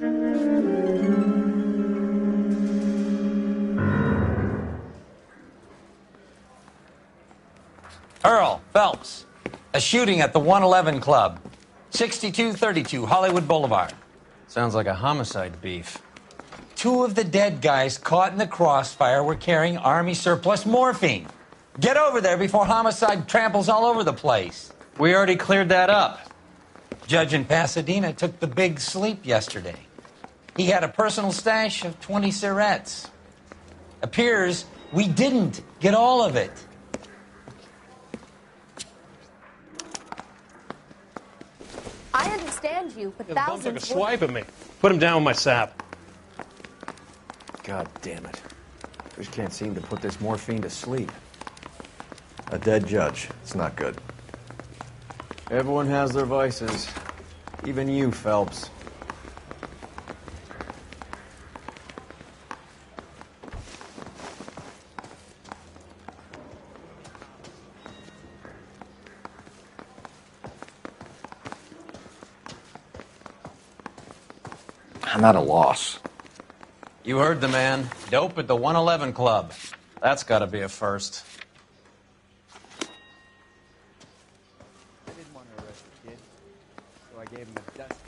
Earl Phelps, a shooting at the 111 Club, 6232 Hollywood Boulevard. Sounds like a homicide beef. Two of the dead guys caught in the crossfire were carrying Army surplus morphine. Get over there before homicide tramples all over the place. We already cleared that up. Judge in Pasadena took the big sleep yesterday. He had a personal stash of 20 cigarettes. Appears we didn't get all of it. I understand you, but thousands... Took a swipe at me. Put him down with my sap. God damn it. Just can't seem to put this morphine to sleep. A dead judge. It's not good. Everyone has their vices. Even you, Phelps. I'm at a loss. You heard the man. Dope at the 111 Club. That's gotta be a first. I didn't want to arrest the kid, so I gave him a dust.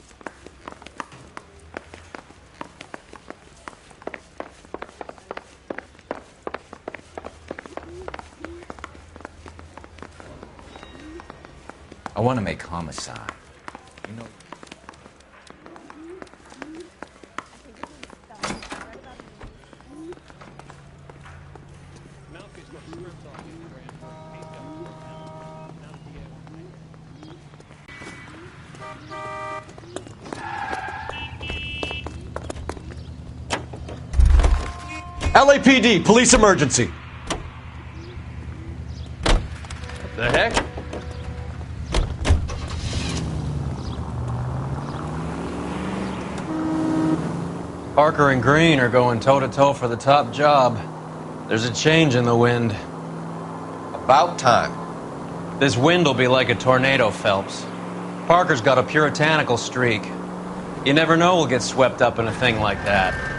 I want to make homicide. You know... LAPD, police emergency. What the heck? Parker and Green are going toe-to-toe for the top job. There's a change in the wind. About time. This wind will be like a tornado, Phelps. Parker's got a puritanical streak. You never know we'll get swept up in a thing like that.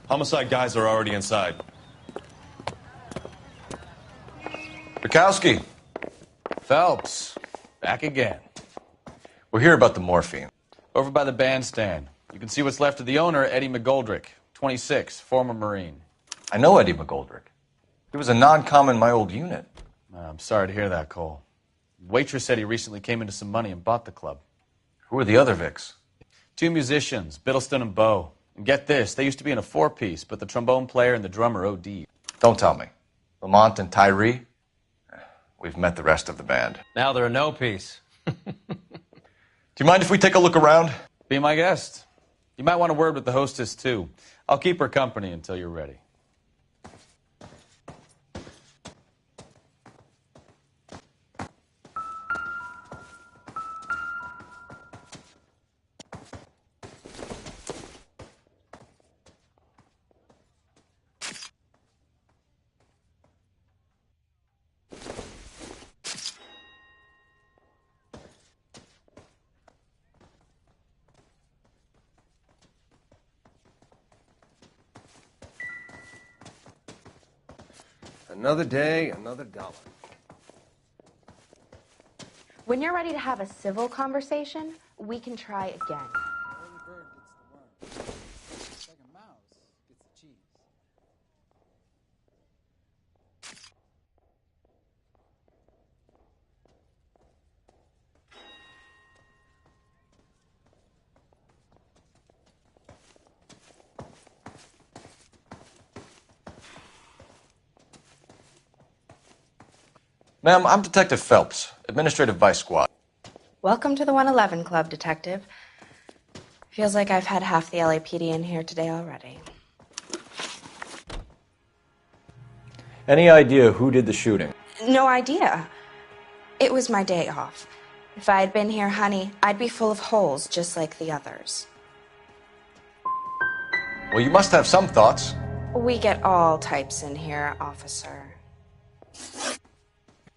Homicide guys are already inside. Bukowski. Phelps, back again. We're here about the morphine. Over by the bandstand. You can see what's left of the owner, Eddie McGoldrick, 26, former Marine. I know Eddie McGoldrick. He was a non-com in my old unit. I'm sorry to hear that, Cole. Waitress said he recently came into some money and bought the club. Who are the other Vics? Two musicians, Biddleston and Bowe. And get this, they used to be in a four-piece, but the trombone player and the drummer OD'd. Don't tell me. Lamont and Tyree? We've met the rest of the band. Now they're a no-piece. Do you mind if we take a look around? Be my guest. You might want a word with the hostess, too. I'll keep her company until you're ready. Another day, another dollar. When you're ready to have a civil conversation, we can try again. Ma'am, I'm Detective Phelps, Administrative Vice Squad. Welcome to the 111 Club, Detective. Feels like I've had half the LAPD in here today already. Any idea who did the shooting? No idea. It was my day off. If I had been here, honey, I'd be full of holes just like the others. Well, you must have some thoughts. We get all types in here, officer.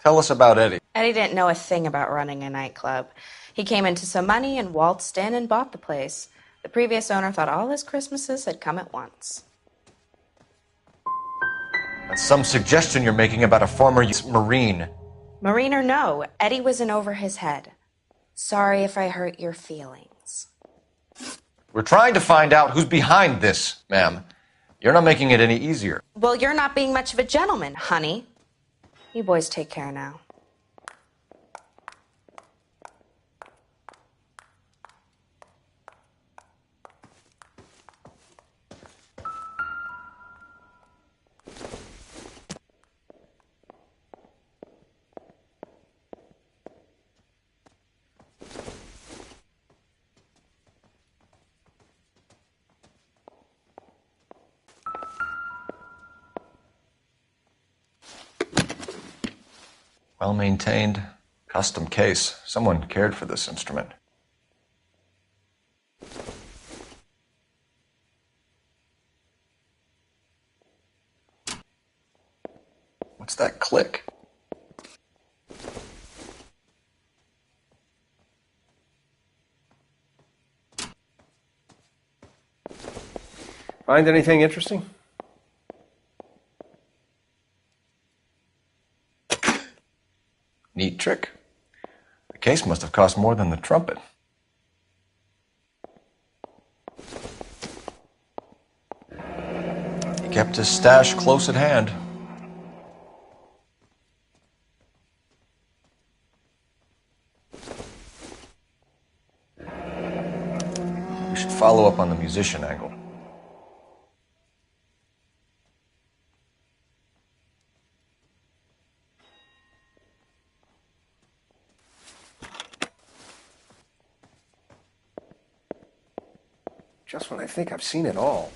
Tell us about Eddie. Eddie didn't know a thing about running a nightclub. He came into some money and waltzed in and bought the place. The previous owner thought all his Christmases had come at once. That's some suggestion you're making about a former Marine. Marine or no, Eddie was in over his head. Sorry if I hurt your feelings. We're trying to find out who's behind this, ma'am. You're not making it any easier. Well, you're not being much of a gentleman, honey. You boys take care now. Well-maintained, custom case. Someone cared for this instrument. What's that click? Find anything interesting? Neat trick. The case must have cost more than the trumpet. He kept his stash close at hand. We should follow up on the musician angle. Just when I think I've seen it all.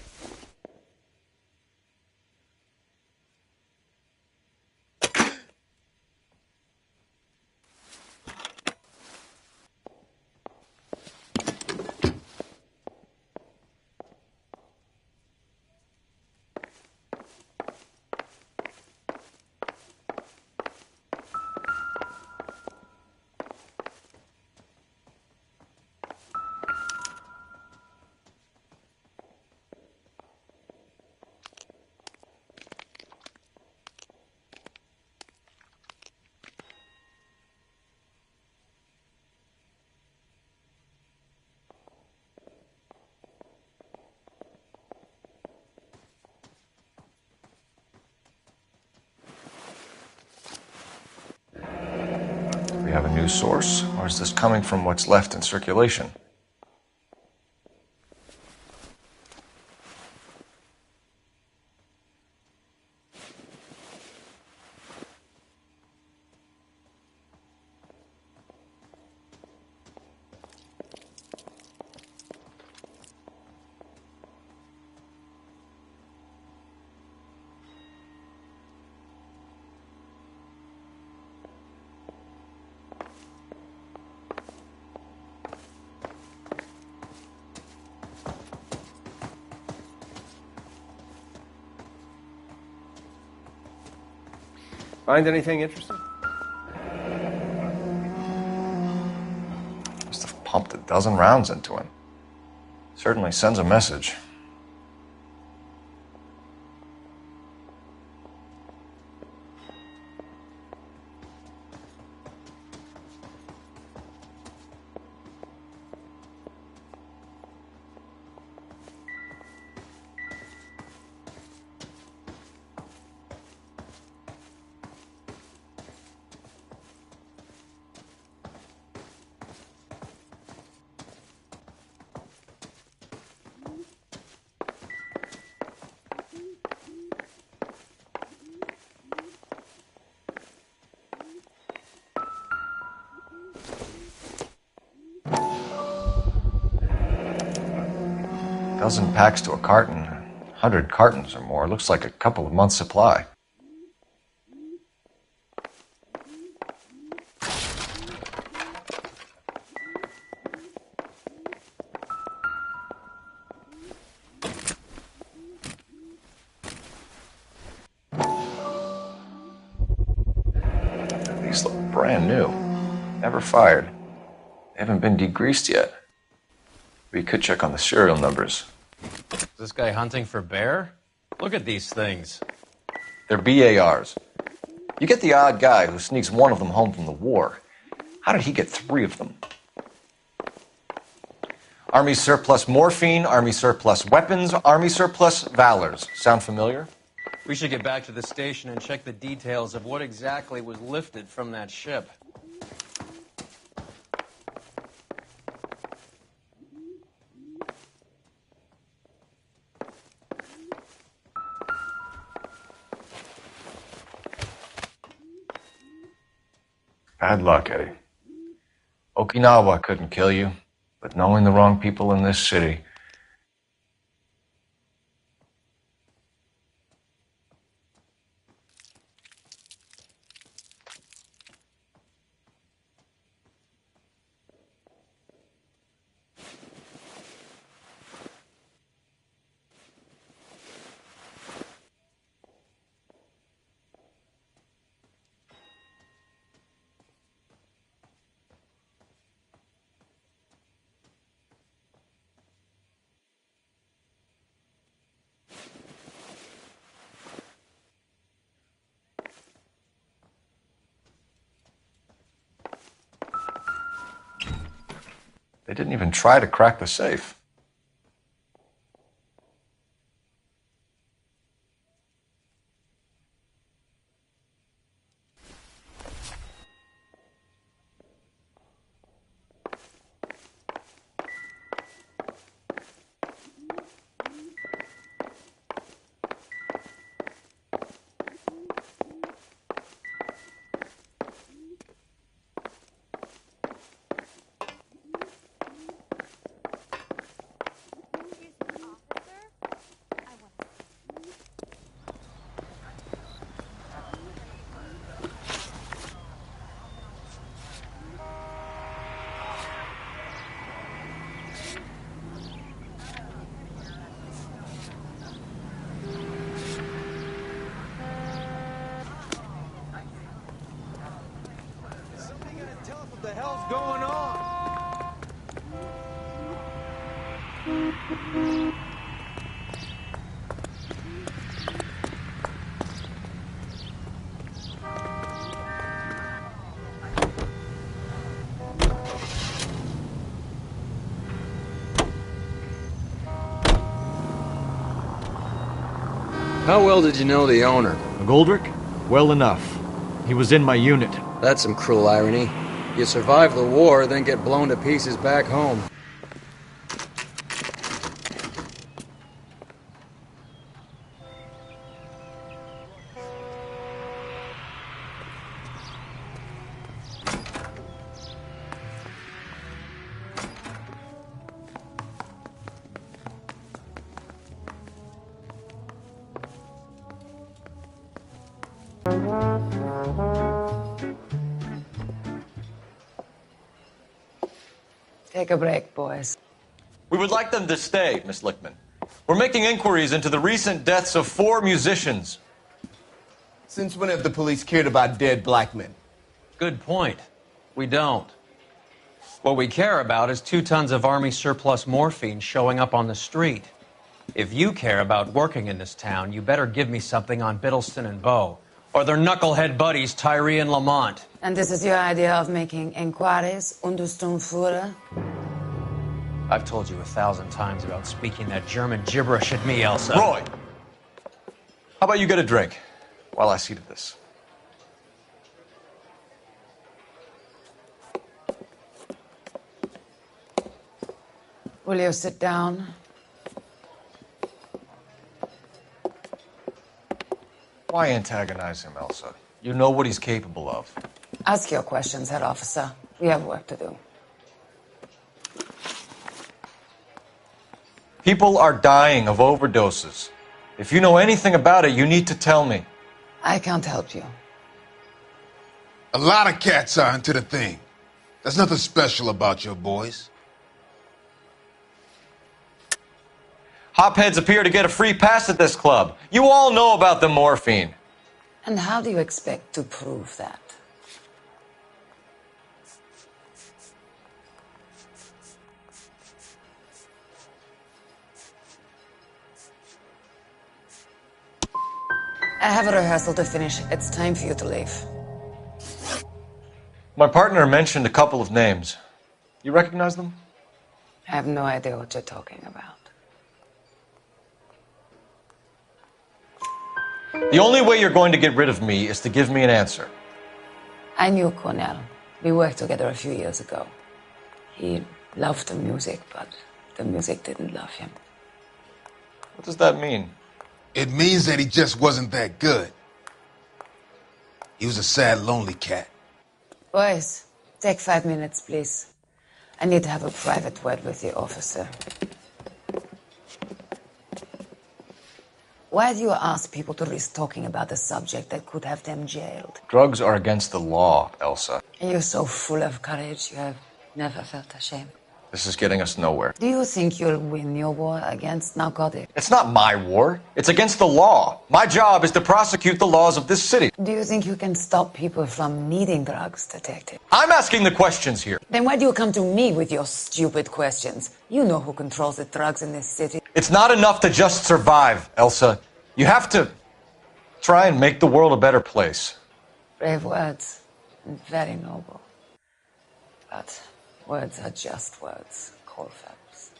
We have a new source, or is this coming from what's left in circulation? Find anything interesting? Must have pumped a dozen rounds into him. Certainly sends a message. A dozen packs to a carton, 100 cartons or more. Looks like a couple of months' supply. These look brand new. Never fired. They haven't been degreased yet. We could check on the serial numbers. Is this guy hunting for bear? Look at these things. They're BARs. You get the odd guy who sneaks one of them home from the war. How did he get 3 of them? Army surplus morphine, Army surplus weapons, Army surplus valors. Sound familiar? We should get back to the station and check the details of what exactly was lifted from that ship. Bad luck, Eddie. Okinawa couldn't kill you, but knowing the wrong people in this city. They didn't even try to crack the safe. How well did you know the owner? McGoldrick? Well enough. He was in my unit. That's some cruel irony. You survive the war, then get blown to pieces back home. Take a break, boys. We would like them to stay, Miss Lickman. We're making inquiries into the recent deaths of 4 musicians. Since when have the police cared about dead black men? Good point. We don't. What we care about is 2 tons of Army surplus morphine showing up on the street. If you care about working in this town, you better give me something on Biddleston and Bow, or their knucklehead buddies Tyree and Lamont. And this is your idea of making inquiries, Untersturmführer? I've told you 1,000 times about speaking that German gibberish at me, Elsa. Roy, how about you get a drink while I see to this? Will you sit down? Why antagonize him, Elsa? You know what he's capable of. Ask your questions, head officer. We have work to do. People are dying of overdoses. If you know anything about it, you need to tell me. I can't help you. A lot of cats are into the thing. There's nothing special about your boys. Hopheads appear to get a free pass at this club. You all know about the morphine. And how do you expect to prove that? I have a rehearsal to finish. It's time for you to leave. My partner mentioned a couple of names. You recognize them? I have no idea what you're talking about. The only way you're going to get rid of me is to give me an answer. I knew Cornell. We worked together a few years ago. He loved the music, but the music didn't love him. What does that mean? It means that he just wasn't that good. He was a sad, lonely cat. Boys, take 5 minutes, please. I need to have a private word with the officer. Why do you ask people to risk talking about a subject that could have them jailed? Drugs are against the law, Elsa. And you're so full of courage, you have never felt ashamed. This is getting us nowhere. Do you think you'll win your war against narcotics? It's not my war. It's against the law. My job is to prosecute the laws of this city. Do you think you can stop people from needing drugs, detective? I'm asking the questions here. Then why do you come to me with your stupid questions? You know who controls the drugs in this city. It's not enough to just survive, Elsa. You have to try and make the world a better place. Brave words and very noble. But words are just words, Colfax.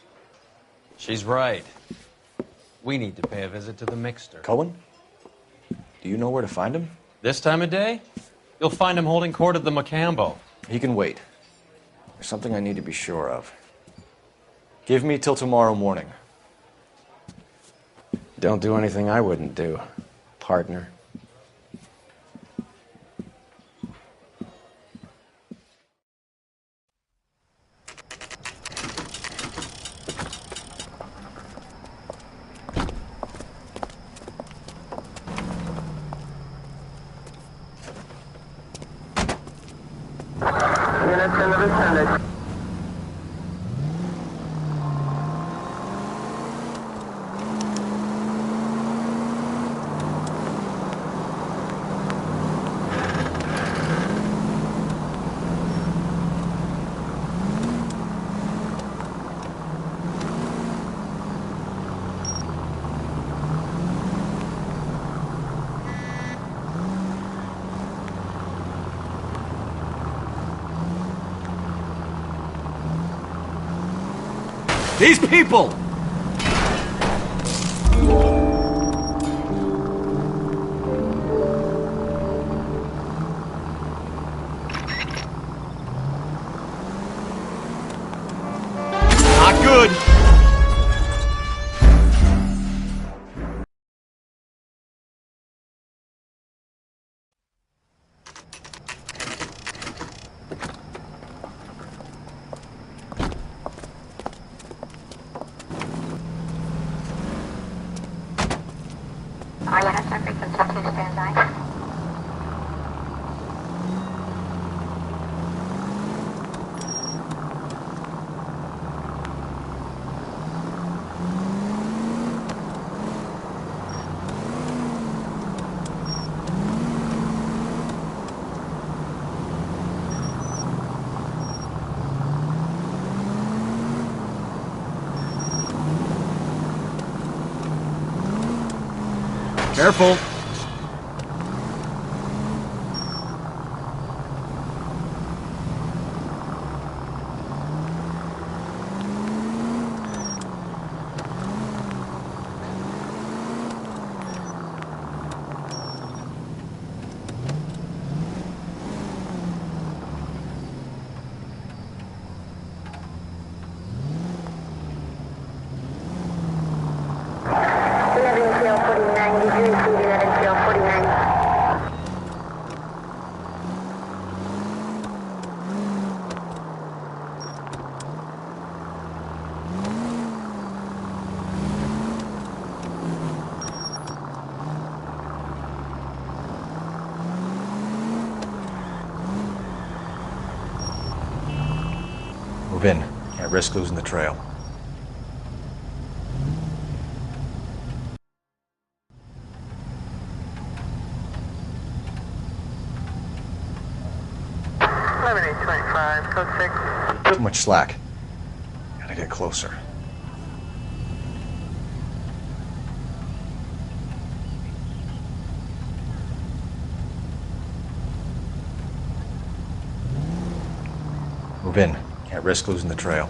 She's right. We need to pay a visit to the mixer. Cohen? Do you know where to find him? This time of day, you'll find him holding court at the Macambo. He can wait. There's something I need to be sure of. Give me till tomorrow morning. Don't do anything I wouldn't do, partner. These people! Not good! Careful. Move in. Can't risk losing the trail. Too much slack. Gotta get closer. Move in. Can't risk losing the trail.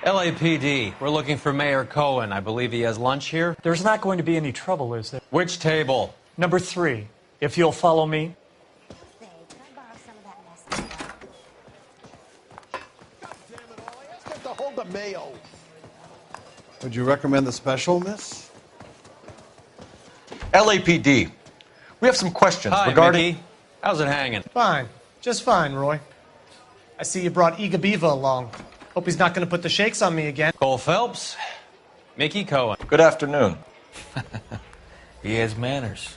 LAPD, we're looking for Mayor Cohen. I believe he has lunch here. There's not going to be any trouble, is there? Which table? Number 3, if you'll follow me. Would you recommend the special, miss? LAPD. We have some questions Hi, regarding... Mickey. How's it hanging? Fine. Just fine, Roy. I see you brought Iga Beaver along. Hope he's not going to put the shakes on me again. Cole Phelps, Mickey Cohen. Good afternoon. He has manners.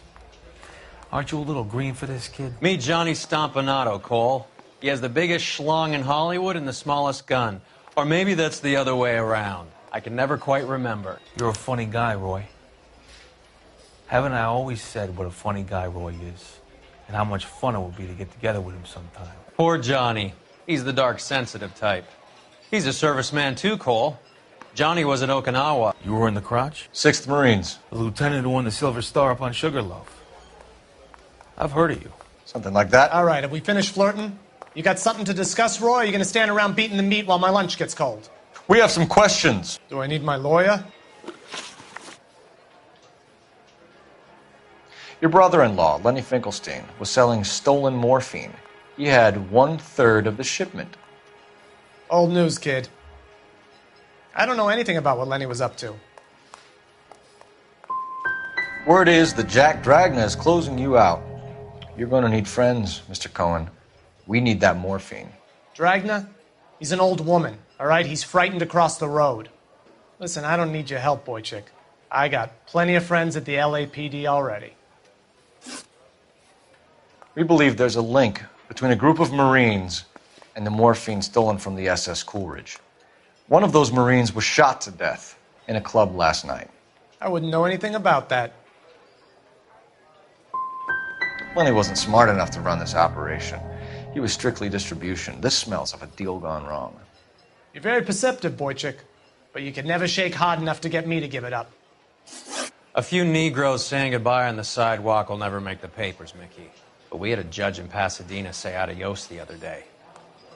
Aren't you a little green for this kid? Meet Johnny Stompanato, Cole. He has the biggest schlong in Hollywood and the smallest gun. Or maybe that's the other way around. I can never quite remember. You're a funny guy, Roy. Haven't I always said what a funny guy Roy is? And how much fun it would be to get together with him sometime. Poor Johnny. He's the dark, sensitive type. He's a serviceman too, Cole. Johnny was at Okinawa. You were in the crotch? 6th Marines. The lieutenant who won the Silver Star up on Sugarloaf. I've heard of you. Something like that. All right, have we finished flirting? You got something to discuss, Roy, or are you going to stand around beating the meat while my lunch gets cold? We have some questions. Do I need my lawyer? Your brother-in-law, Lenny Finkelstein, was selling stolen morphine. He had 1/3 of the shipment. Old news, kid. I don't know anything about what Lenny was up to. Word is that Jack Dragna is closing you out. You're going to need friends, Mr. Cohen. We need that morphine. Dragna? He's an old woman, all right? He's frightened to cross the road. Listen, I don't need your help, boy chick. I got plenty of friends at the LAPD already. We believe there's a link between a group of Marines and the morphine stolen from the SS Coolidge. One of those Marines was shot to death in a club last night. I wouldn't know anything about that. Lenny wasn't smart enough to run this operation. He was strictly distribution. This smells of a deal gone wrong. You're very perceptive, boy chick, but you could never shake hard enough to get me to give it up. A few Negroes saying goodbye on the sidewalk will never make the papers, Mickey. But we had a judge in Pasadena say adios the other day.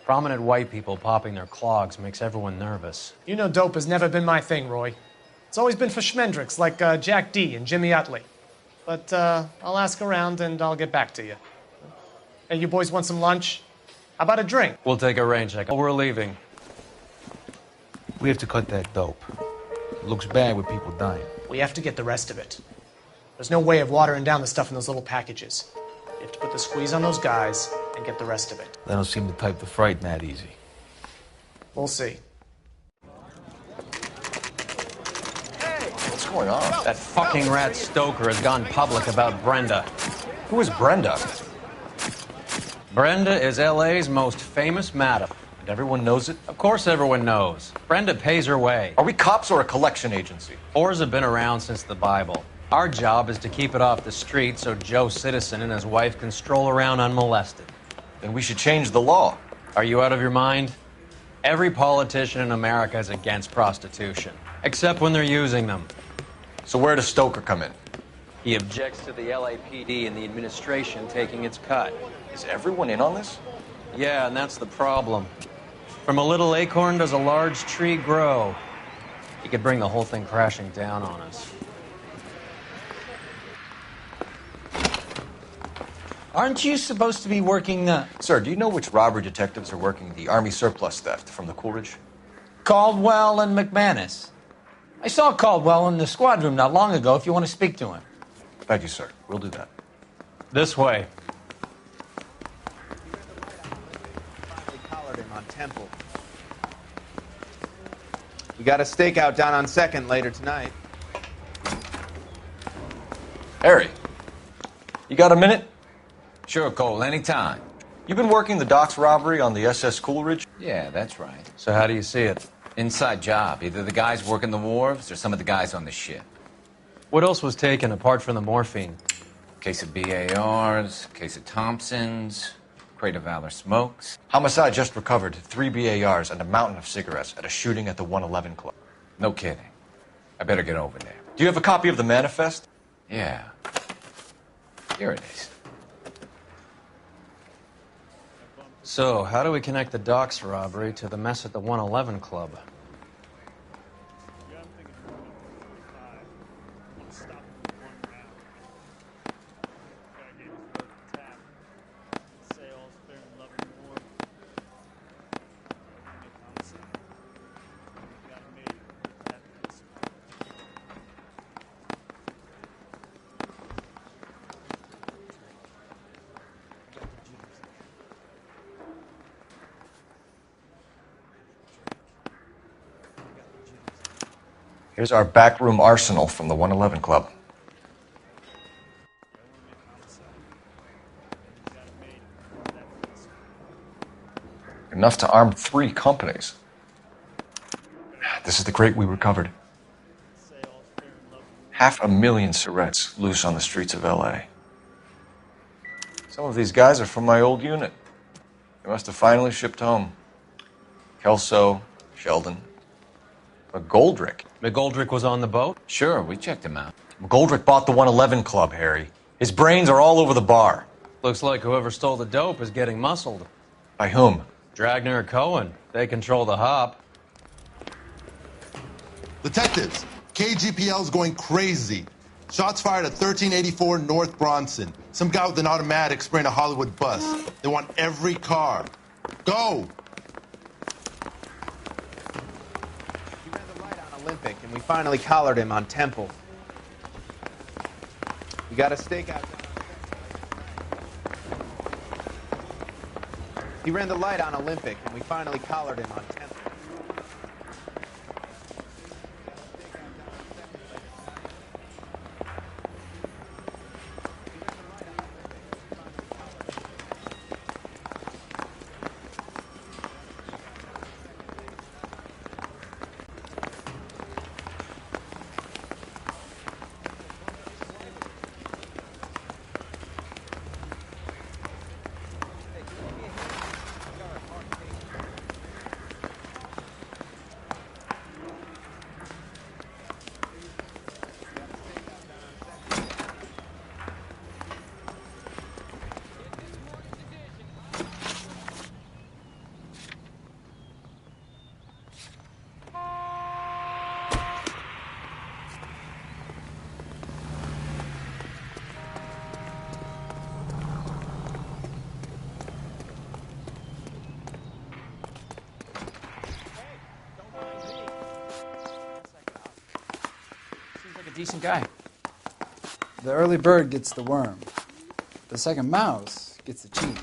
Prominent white people popping their clogs makes everyone nervous. You know dope has never been my thing, Roy. It's always been for schmendricks like Jack D. and Jimmy Utley. But I'll ask around and I'll get back to you. Hey, you boys want some lunch? How about a drink? We'll take a rain check. Oh, we're leaving. We have to cut that dope. It looks bad with people dying. We have to get the rest of it. There's no way of watering down the stuff in those little packages. You have to put the squeeze on those guys and get the rest of it. They don't seem the type to frighten that easy. We'll see. What's going on? That fucking rat Stoker has gone public about Brenda. Who is Brenda? Brenda is LA's most famous madam. And everyone knows it? Of course everyone knows. Brenda pays her way. Are we cops or a collection agency? Whores have been around since the Bible. Our job is to keep it off the street so Joe Citizen and his wife can stroll around unmolested. Then we should change the law. Are you out of your mind? Every politician in America is against prostitution, except when they're using them. So where does Stoker come in? He objects to the LAPD and the administration taking its cut. Is everyone in on this? Yeah, and that's the problem. From a little acorn does a large tree grow. He could bring the whole thing crashing down on us. Aren't you supposed to be working Sir, do you know which robbery detectives are working the Army surplus theft from the Coolidge? Caldwell and McManus? I saw Caldwell in the squad room not long ago if you want to speak to him. Thank you, sir. We'll do that. This way. They collared him on Temple. We got a stakeout down on 2nd later tonight. Harry, you got a minute? Sure, Cole, anytime. You've been working the docks robbery on the SS Coolidge? Yeah, that's right. So how do you see it? Inside job. Either the guys working the wharves or some of the guys on the ship. What else was taken apart from the morphine? Case of BARs, case of Thompsons, crate of Valor smokes. Homicide just recovered 3 BARs and a mountain of cigarettes at a shooting at the 111 Club. No kidding. I better get over there. Do you have a copy of the manifest? Yeah. Here it is. So, how do we connect the docks robbery to the mess at the 111 Club? Here's our backroom arsenal from the 111 Club. Enough to arm 3 companies. This is the crate we recovered. 500,000 cigarettes loose on the streets of LA. Some of these guys are from my old unit. They must have finally shipped home. Kelso, Sheldon, McGoldrick. McGoldrick was on the boat? Sure, we checked him out. McGoldrick bought the 111 Club, Harry. His brains are all over the bar. Looks like whoever stole the dope is getting muscled. By whom? Dragner or Cohen. They control the hop. Detectives, KGPL's going crazy. Shots fired at 1384 North Bronson. Some guy with an automatic spraying a Hollywood bus. They want every car. Go! Olympic, and we finally collared him on Temple. We got a stakeout. He ran the light on Olympic, and we finally collared him on Temple. decent guy. The early bird gets the worm. The second mouse gets the cheese.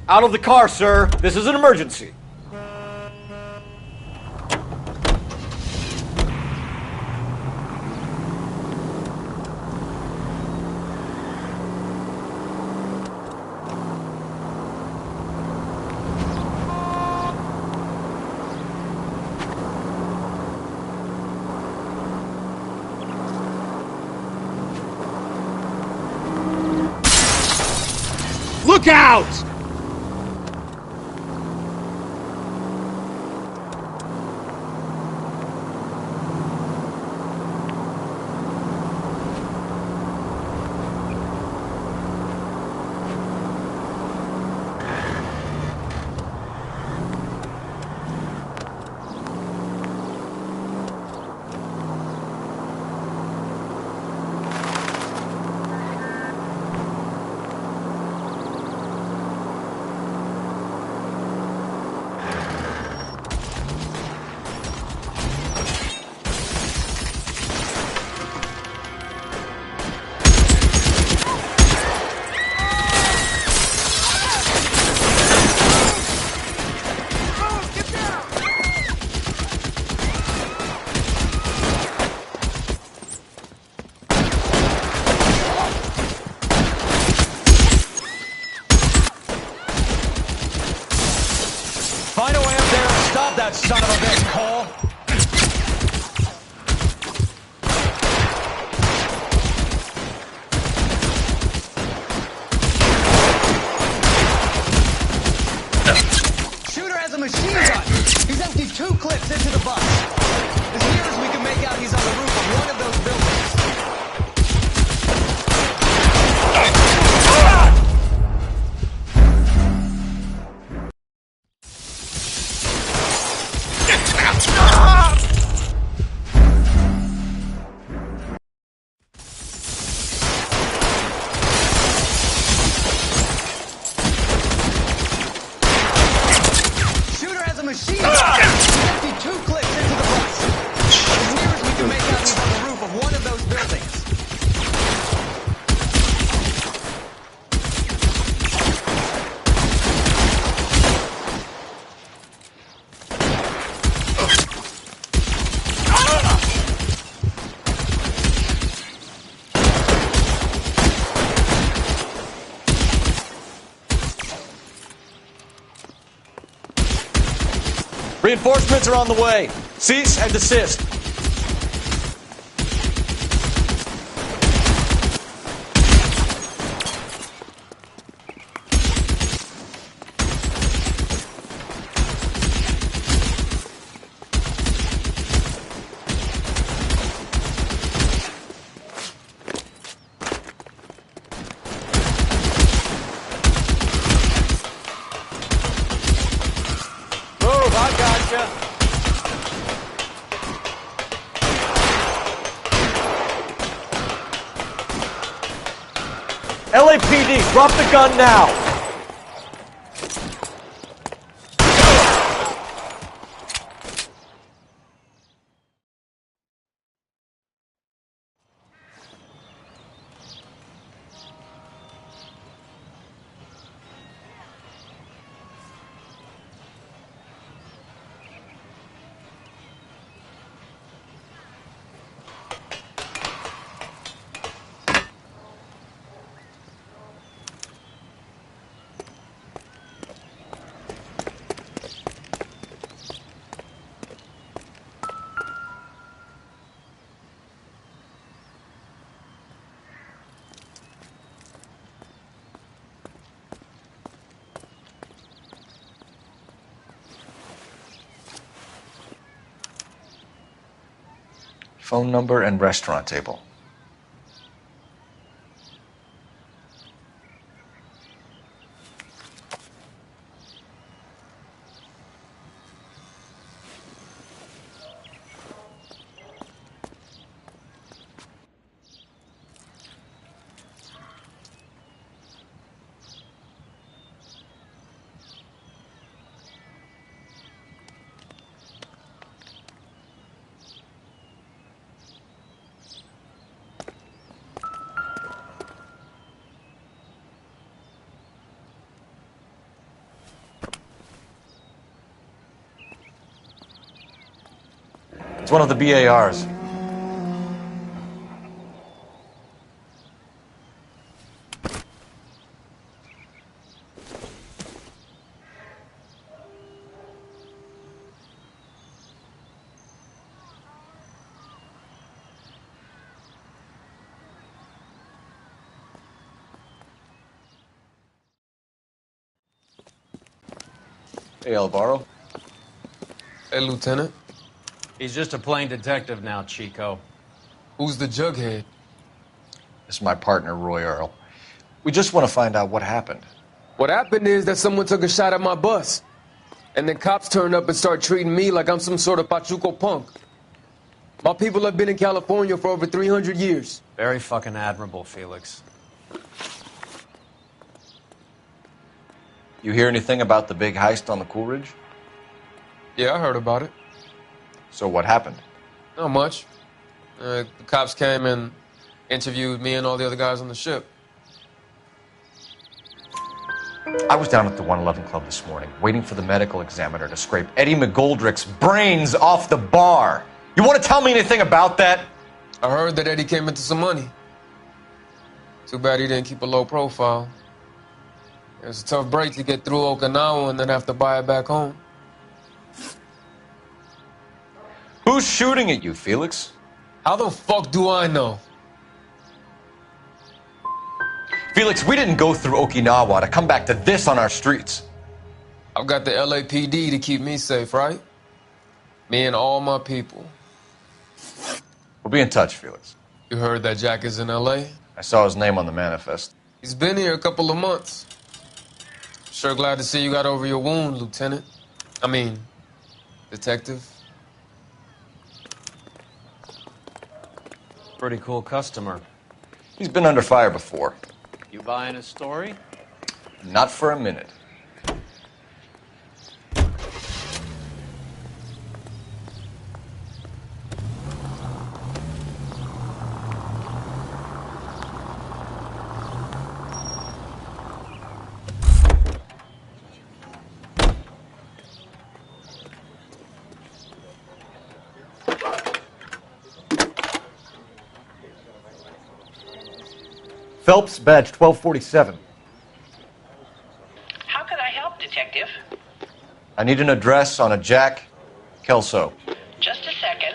Out of the car, sir. This is an emergency. Look out! Find a way up there and stop that son of a bitch, Cole. Shooter has a machine gun. He's emptied 2 clips into the bus. As near as we can make out, he's on the roof of one of those buildings. Shooter has a machine gun. He's emptied 2 clips into the bus. As near as we can make out, he's on the roof of one of those buildings. Reinforcements are on the way. Cease and desist. Move, I gotcha. LAPD, drop the gun now. phone number, and restaurant table. It's one of the BARs. Hey, Alvaro. Hey, Lieutenant. He's just a plain detective now, Chico. Who's the jughead? This is my partner, Roy Earl. We just want to find out what happened. What happened is that someone took a shot at my bus. And then cops turned up and start treating me like I'm some sort of Pachuco punk. My people have been in California for over 300 years. Very fucking admirable, Felix. You hear anything about the big heist on the Coolidge? Yeah, I heard about it. So what happened? Not much. The cops came and interviewed me and all the other guys on the ship. I was down at the 111 Club this morning, waiting for the medical examiner to scrape Eddie McGoldrick's brains off the bar. You want to tell me anything about that? I heard that Eddie came into some money. Too bad he didn't keep a low profile. It was a tough break to get through Okinawa and then have to buy it back home. Who's shooting at you, Felix? How the fuck do I know? Felix, we didn't go through Okinawa to come back to this on our streets. I've got the LAPD to keep me safe, right? Me and all my people. We'll be in touch, Felix. You heard that Jack is in LA? I saw his name on the manifest. He's been here a couple of months. Sure glad to see you got over your wound, Lieutenant. I mean, Detective. Pretty cool customer. He's been under fire before. You buying his story? Not for a minute. Phelps, badge 1247. How can I help, Detective? I need an address on a Jack Kelso. Just a second.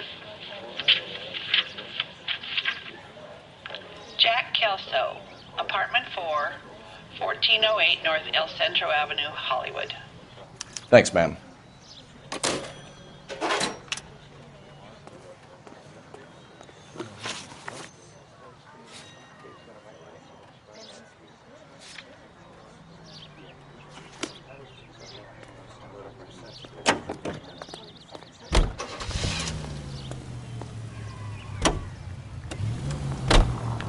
Jack Kelso, apartment 4, 1408 North El Centro Avenue, Hollywood. Thanks, ma'am.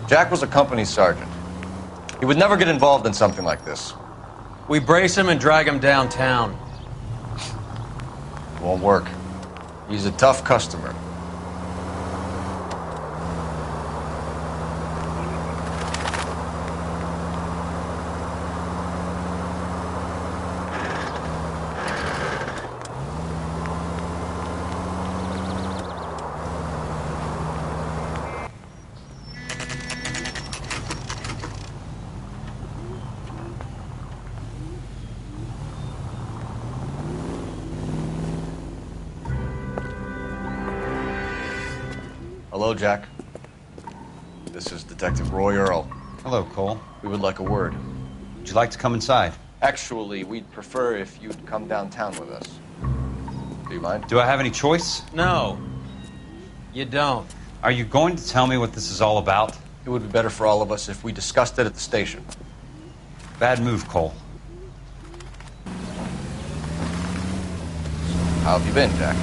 Jack was a company sergeant. He would never get involved in something like this. We brace him and drag him downtown. It won't work. He's a tough customer. Hello, Jack. This is Detective Roy Earl. Hello, Cole. We would like a word. Would you like to come inside? Actually, we'd prefer if you'd come downtown with us. Do you mind? Do I have any choice? No. You don't. Are you going to tell me what this is all about? It would be better for all of us if we discussed it at the station. Bad move, Cole. How have you been, Jack?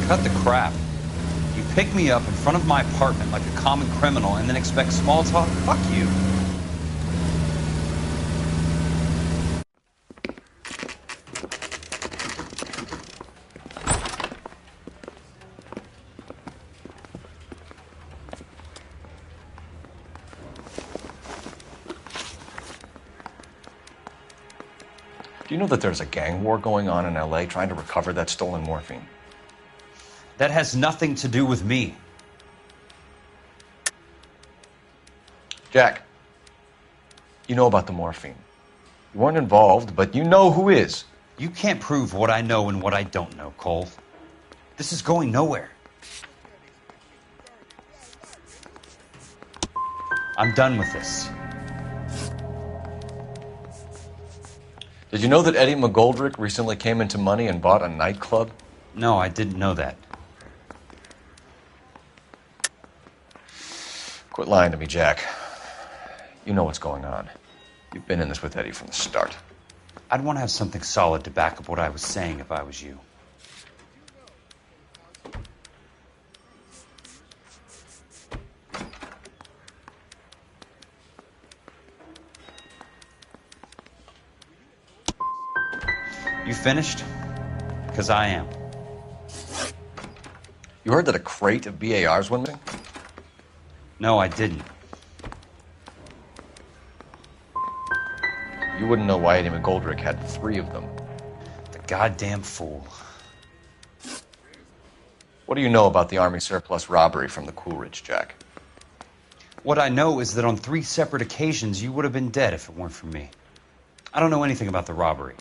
Cut the crap. You pick me up in front of my apartment like a common criminal and then expect small talk? Fuck you. Do you know that there's a gang war going on in LA trying to recover that stolen morphine? That has nothing to do with me. Jack, you know about the morphine. You weren't involved, but you know who is. You can't prove what I know and what I don't know, Cole. This is going nowhere. I'm done with this. Did you know that Eddie McGoldrick recently came into money and bought a nightclub? No, I didn't know that. Quit lying to me, Jack. You know what's going on. You've been in this with Eddie from the start. I'd want to have something solid to back up what I was saying if I was you. You finished? Because I am. You heard that a crate of BARs went missing? No, I didn't. You wouldn't know why Eddie McGoldrick had 3 of them. The goddamn fool. What do you know about the Army surplus robbery from the Coolidge, Jack? What I know is that on 3 separate occasions you would have been dead if it weren't for me. I don't know anything about the robbery.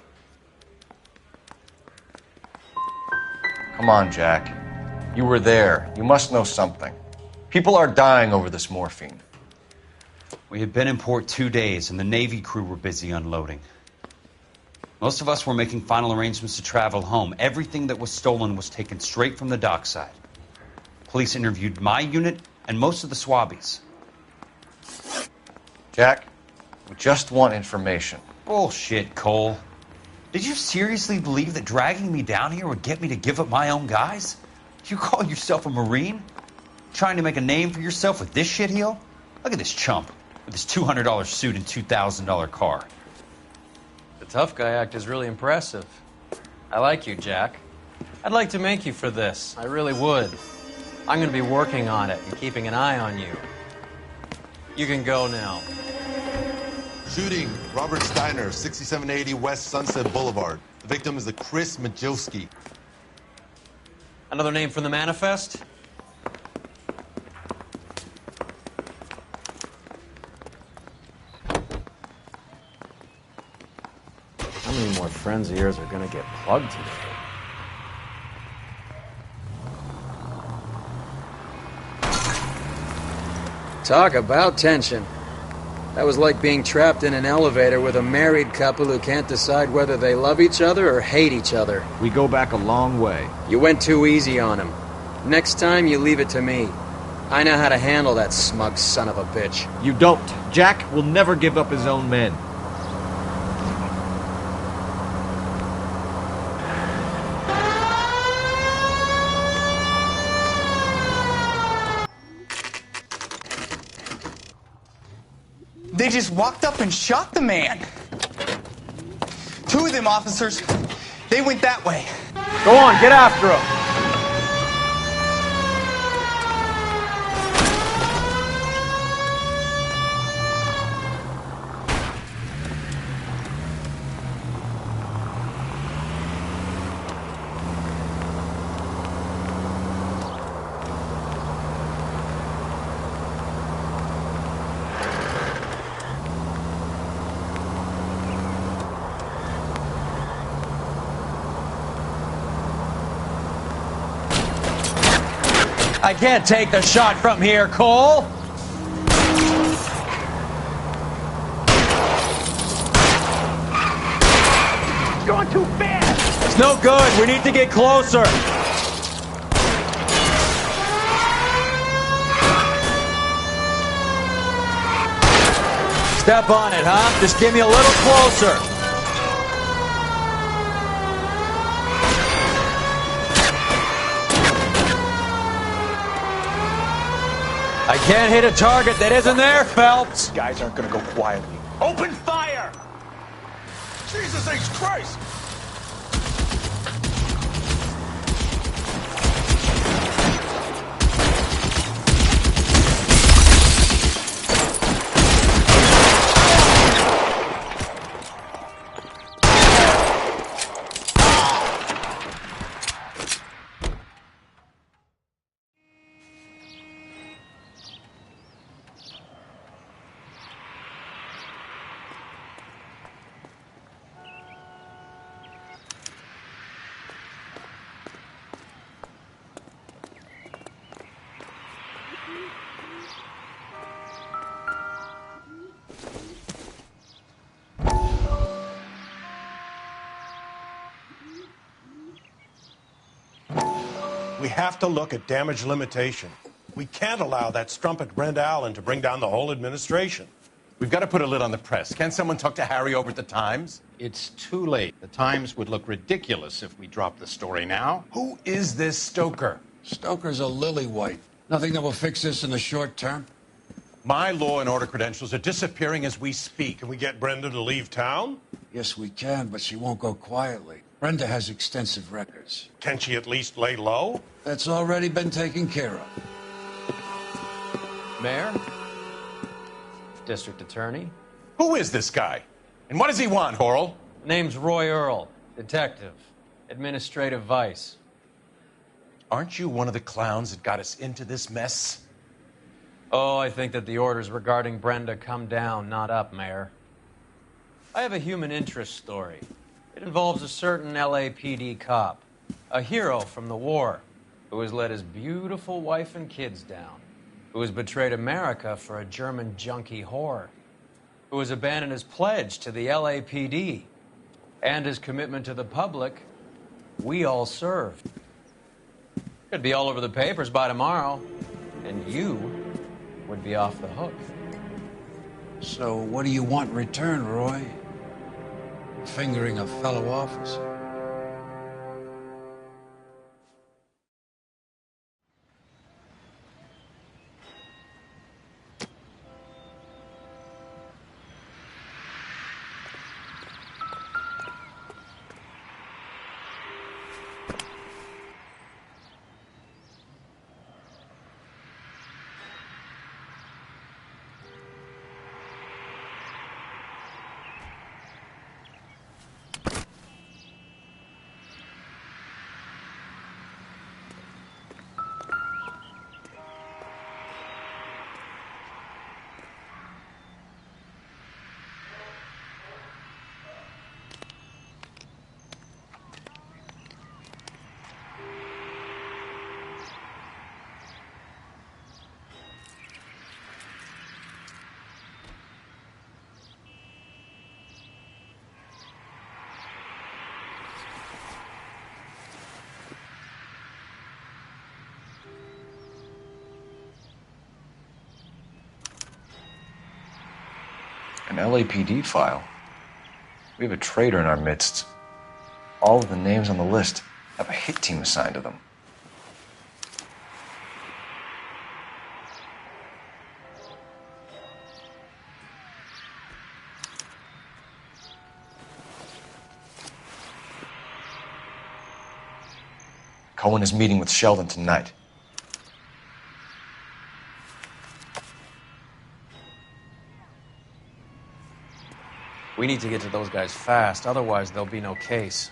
Come on, Jack. You were there. You must know something. People are dying over this morphine. We had been in port 2 days, and the Navy crew were busy unloading. Most of us were making final arrangements to travel home. Everything that was stolen was taken straight from the dockside. Police interviewed my unit and most of the swabbies. Jack, we just want information. Bullshit, Cole. Did you seriously believe that dragging me down here would get me to give up my own guys? You call yourself a Marine? Trying to make a name for yourself with this shitheel? Look at this chump with his $200 suit and $2,000 car. The tough guy act is really impressive. I like you, Jack. I'd like to make you for this. I really would. I'm going to be working on it and keeping an eye on you. You can go now. Shooting, Robert Steiner, 6780 West Sunset Boulevard. The victim is a Chris Majowski. Another name from the manifest? How many more friends of yours are going to get plugged today? Talk about tension. That was like being trapped in an elevator with a married couple who can't decide whether they love each other or hate each other. We go back a long way. You went too easy on him. Next time, you leave it to me. I know how to handle that smug son of a bitch. You don't. Jack will never give up his own men. They just walked up and shot the man. 2 of them officers, they went that way. Go on, get after him. I can't take the shot from here, Cole. Going too fast. It's no good. We need to get closer. Step on it, huh? Just give me a little closer. I can't hit a target that isn't there, Phelps. These guys aren't gonna go quietly. Open fire! Jesus H. Christ! We have to look at damage limitation. We can't allow that strumpet Brent Allen to bring down the whole administration. We've got to put a lid on the press. Can't someone talk to Harry over at the Times? It's too late. The Times would look ridiculous if we dropped the story now. Who is this Stoker? Stoker's a lily-white. Nothing that will fix this in the short term. My law and order credentials are disappearing as we speak. Can we get Brenda to leave town? Yes, we can, but she won't go quietly. Brenda has extensive records. Can she at least lay low? That's already been taken care of. Mayor? District Attorney? Who is this guy? And what does he want, Horrell? Name's Roy Earl, detective, administrative vice. Aren't you one of the clowns that got us into this mess? Oh, I think that the orders regarding Brenda come down, not up, Mayor. I have a human interest story. It involves a certain LAPD cop, a hero from the war, who has let his beautiful wife and kids down, who has betrayed America for a German junkie whore, who has abandoned his pledge to the LAPD and his commitment to the public we all served. Could be all over the papers by tomorrow, and you would be off the hook. So what do you want in return, Roy? Fingering a fellow officer. An LAPD file. We have a traitor in our midst. All of the names on the list have a hit team assigned to them. Cohen is meeting with Sheldon tonight. We need to get to those guys fast, otherwise there'll be no case.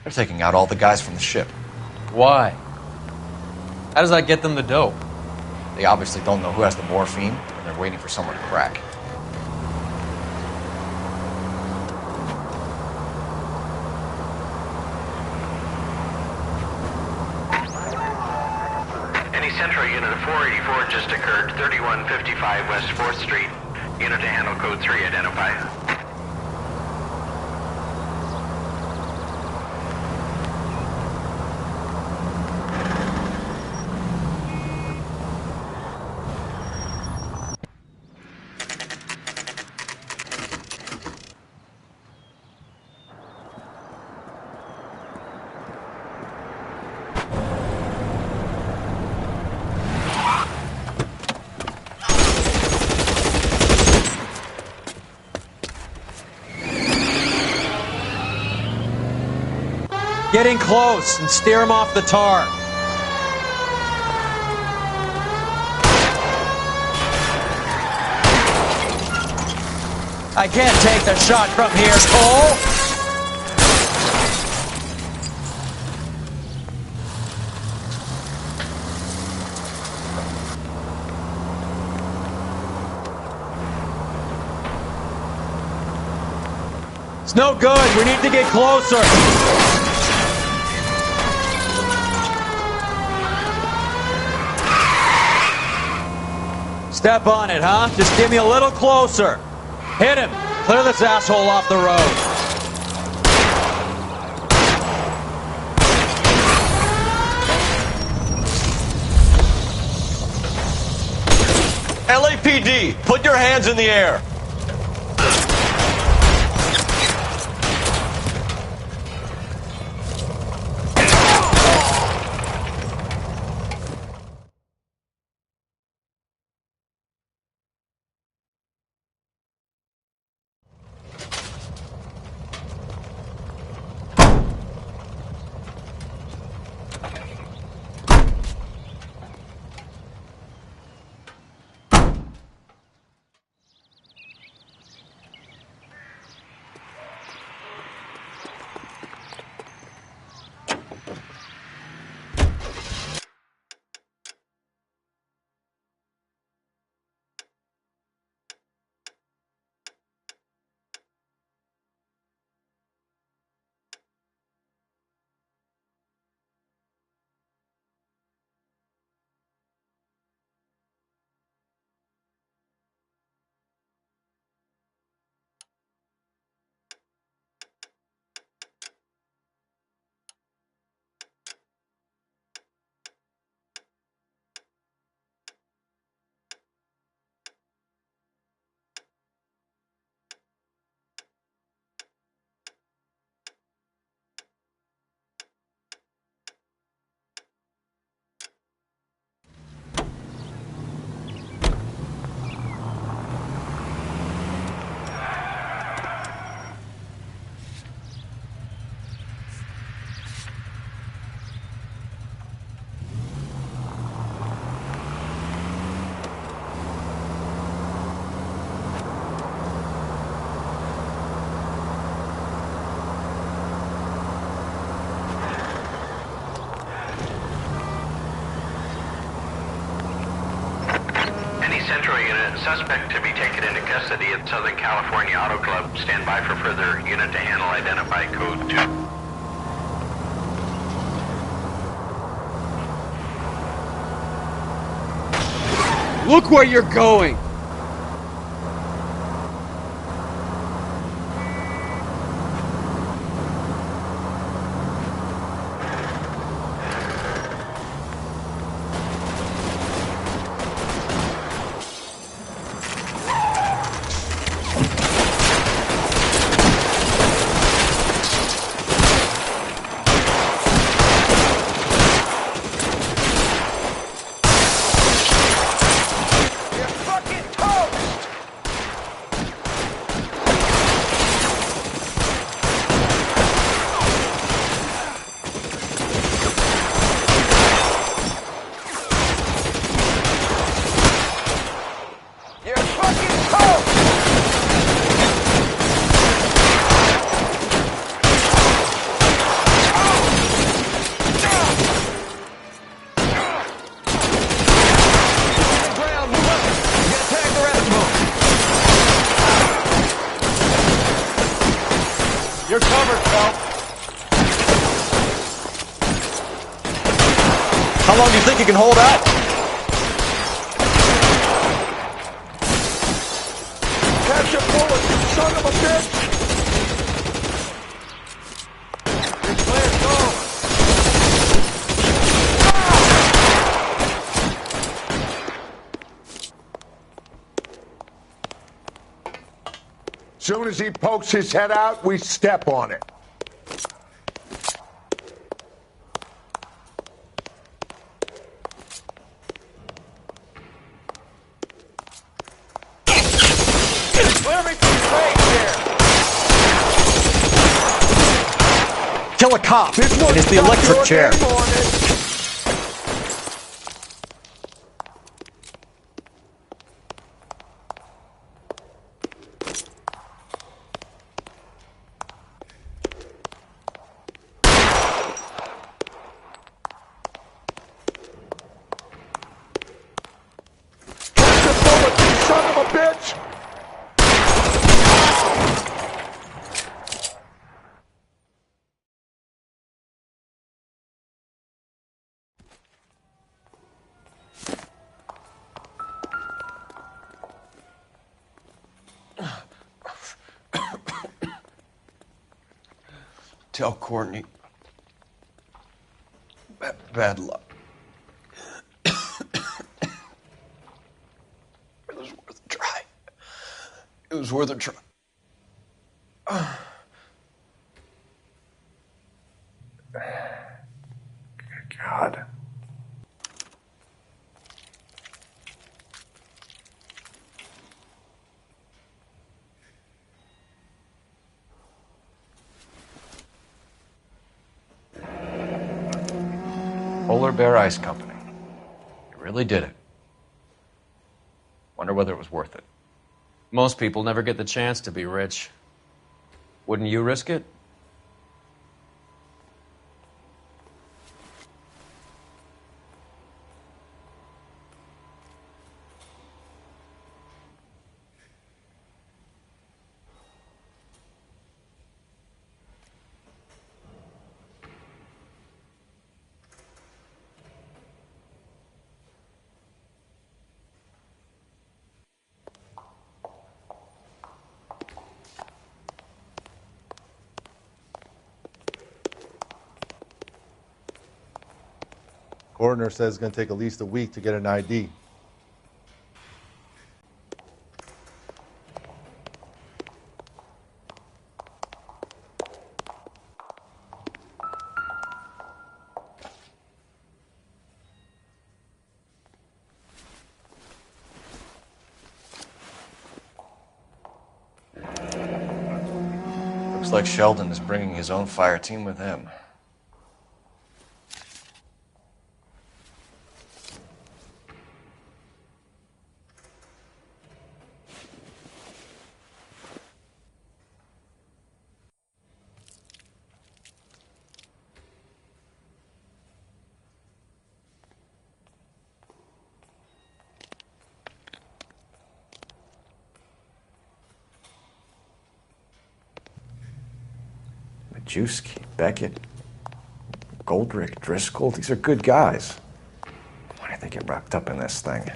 They're taking out all the guys from the ship. Why? How does that get them the dope? They obviously don't know who has the morphine, and they're waiting for someone to crack. 484 just occurred, 3155 West 4th Street. Unit to handle code 3, identify. Get in close and steer him off the tar. I can't take the shot from here, Cole. It's no good. We need to get closer. Step on it, huh? Just give me a little closer. Hit him. Clear this asshole off the road. LAPD, put your hands in the air. Central Unit, suspect to be taken into custody at Southern California Auto Club. Stand by for further unit to handle. Identify code 2. Look where you're going! You're covered, Phelps. How long do you think you can hold out? son of a bitch! Soon as he pokes his head out, we step on it. Clear me from range here! Kill a cop! It is the electric chair. Son of a bitch! Tell Courtney. Bad luck. It was worth a try. It was worth a try. God. Polar Bear Ice Company. You really did it. Wonder whether it was worth it. Most people never get the chance to be rich. Wouldn't you risk it? Coroner says it's going to take at least a week to get an ID. Looks like Sheldon is bringing his own fire team with him. Majewski, Beckett, Goldrick, Driscoll, these are good guys. Why did they get wrapped up in this thing?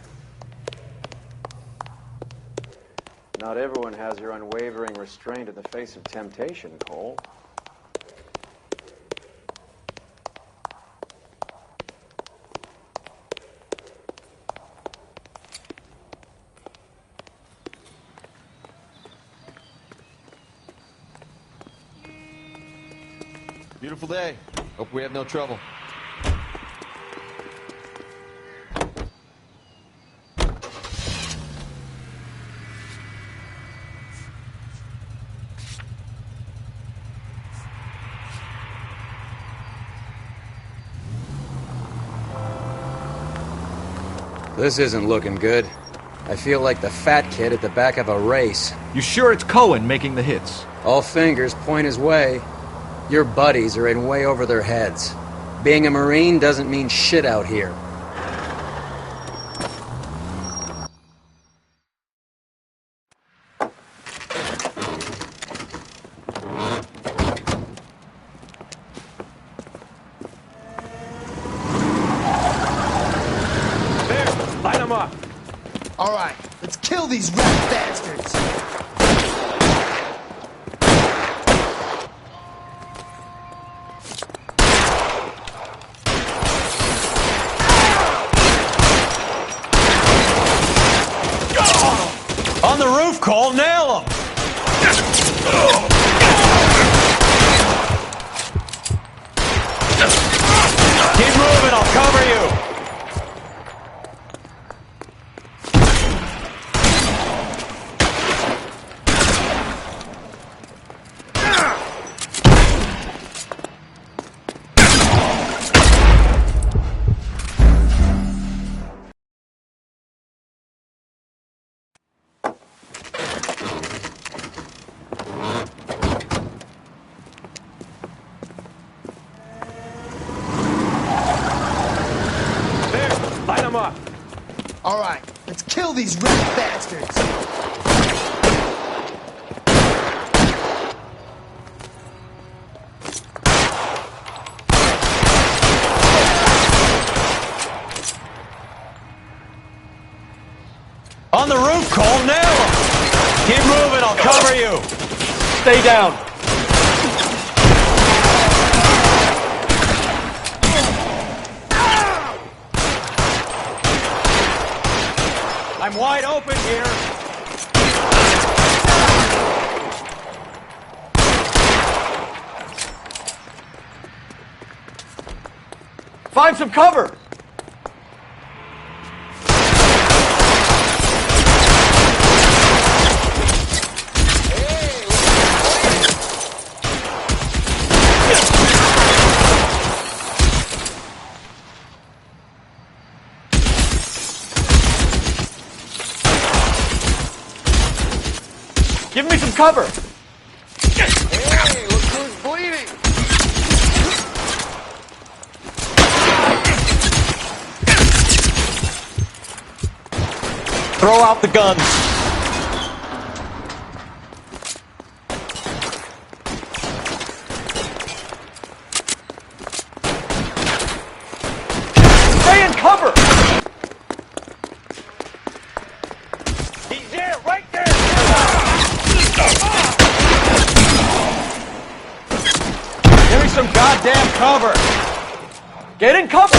Not everyone has your unwavering restraint in the face of temptation, Cole. Beautiful day. Hope we have no trouble. This isn't looking good. I feel like the fat kid at the back of a race. You sure it's Cohen making the hits? All fingers point his way. Your buddies are in way over their heads. Being a Marine doesn't mean shit out here. There, light them up. All right, let's kill these rat bastards. On the roof, Cole. Nail him. Keep moving. I'll cover you. All right, let's kill these red bastards. On the roof, Cole. Nail him. Keep moving. I'll cover you. Stay down. I'm wide open here. Find some cover. Give me some cover! Hey, look who's bleeding! Throw out the guns. Stay in cover! He's there, right there! Give me some goddamn cover! Get in cover!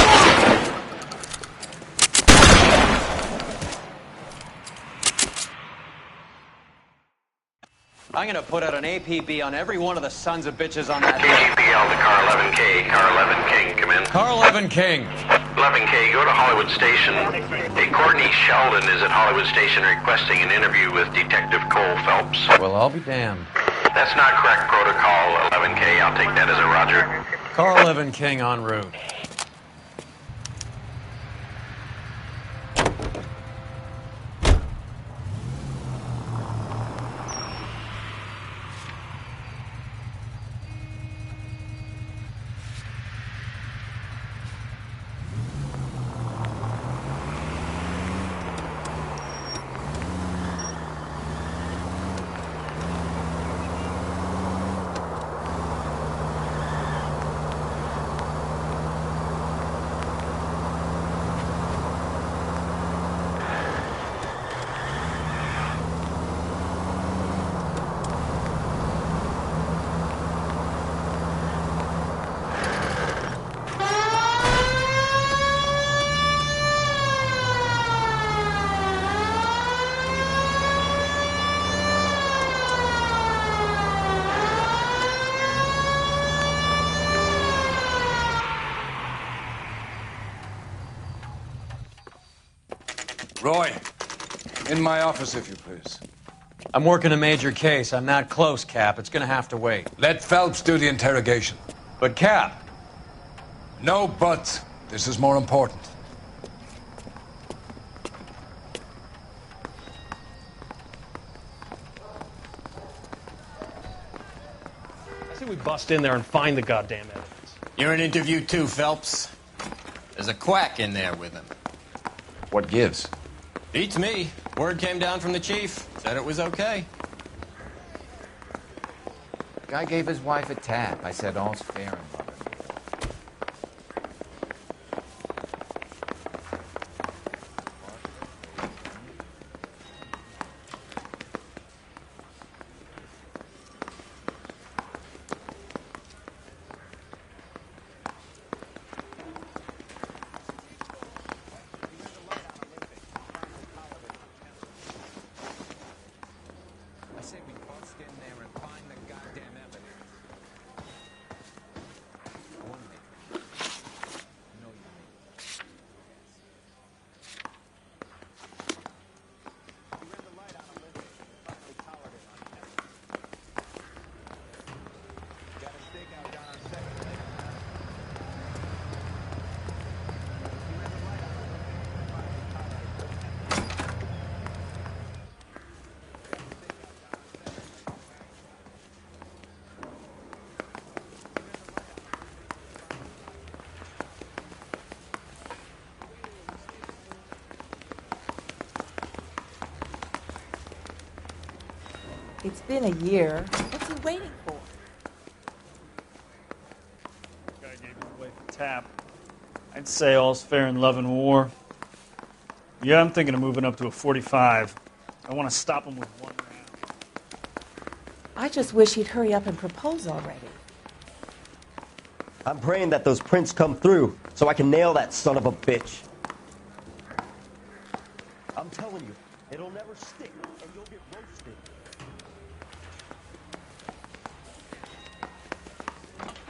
I'm gonna put out an APB on every one of the sons of bitches on that. KGPL to car 11K. Car 11 King, come in. Car 11 King. 11K, go to Hollywood Station. Hey, Courtney Sheldon is at Hollywood Station requesting an interview with Detective Cole Phelps. Well, I'll be damned. That's not correct protocol, 11K. I'll take that as a roger. Car 11 King en route. Roy, in my office, if you please. I'm working a major case. I'm not close, Cap. It's gonna have to wait. Let Phelps do the interrogation. But, Cap... No buts. This is more important. I say we bust in there and find the goddamn evidence. You're in interview too, Phelps. There's a quack in there with him. What gives? Beats me. Word came down from the chief. Said it was okay. Guy gave his wife a tap. I said all's fair in love. It's been a year. What's he waiting for? Guy gave him away for tap. I'd say all's fair in love and war. Yeah, I'm thinking of moving up to a 45. I want to stop him with one round. I just wish he'd hurry up and propose already. I'm praying that those prints come through so I can nail that son of a bitch. I'm telling you, it'll never stick and you'll get roasted.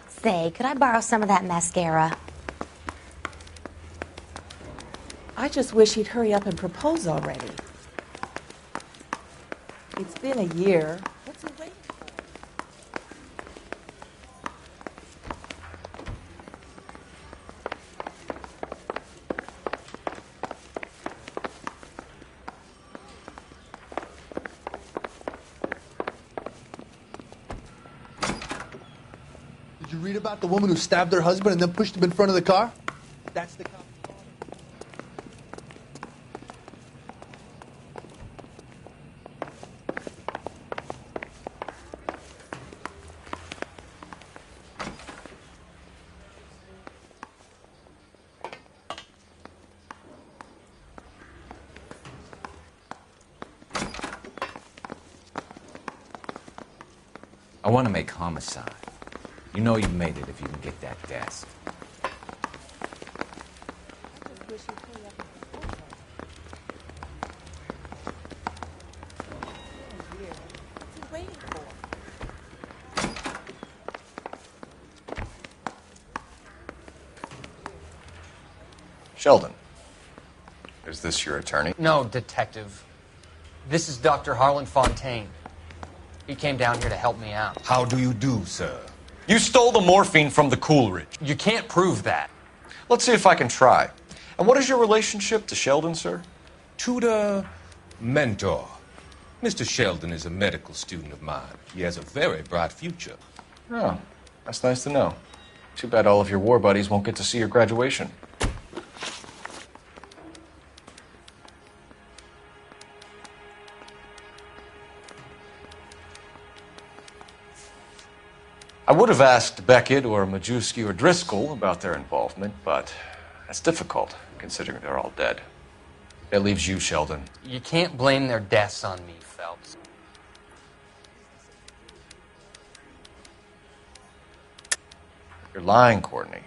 Say, could I borrow some of that mascara? I just wish he'd hurry up and propose already. It's been a year. What's he waiting for? Did you read about the woman who stabbed her husband and then pushed him in front of the car? That's the cop. I want to make homicide. You know you made it if you can get that desk. Sheldon, is this your attorney? No, Detective. This is Dr. Harlan Fontaine. He came down here to help me out. How do you do, sir? You stole the morphine from the Coolidge. You can't prove that. Let's see if I can try. And what is your relationship to Sheldon, sir? Tutor, mentor. Mr. Sheldon is a medical student of mine. He has a very bright future. Oh, that's nice to know. Too bad all of your war buddies won't get to see your graduation. I would have asked Beckett or Majewski or Driscoll about their involvement, but that's difficult, considering they're all dead. That leaves you, Sheldon. You can't blame their deaths on me, Phelps. You're lying, Courtney.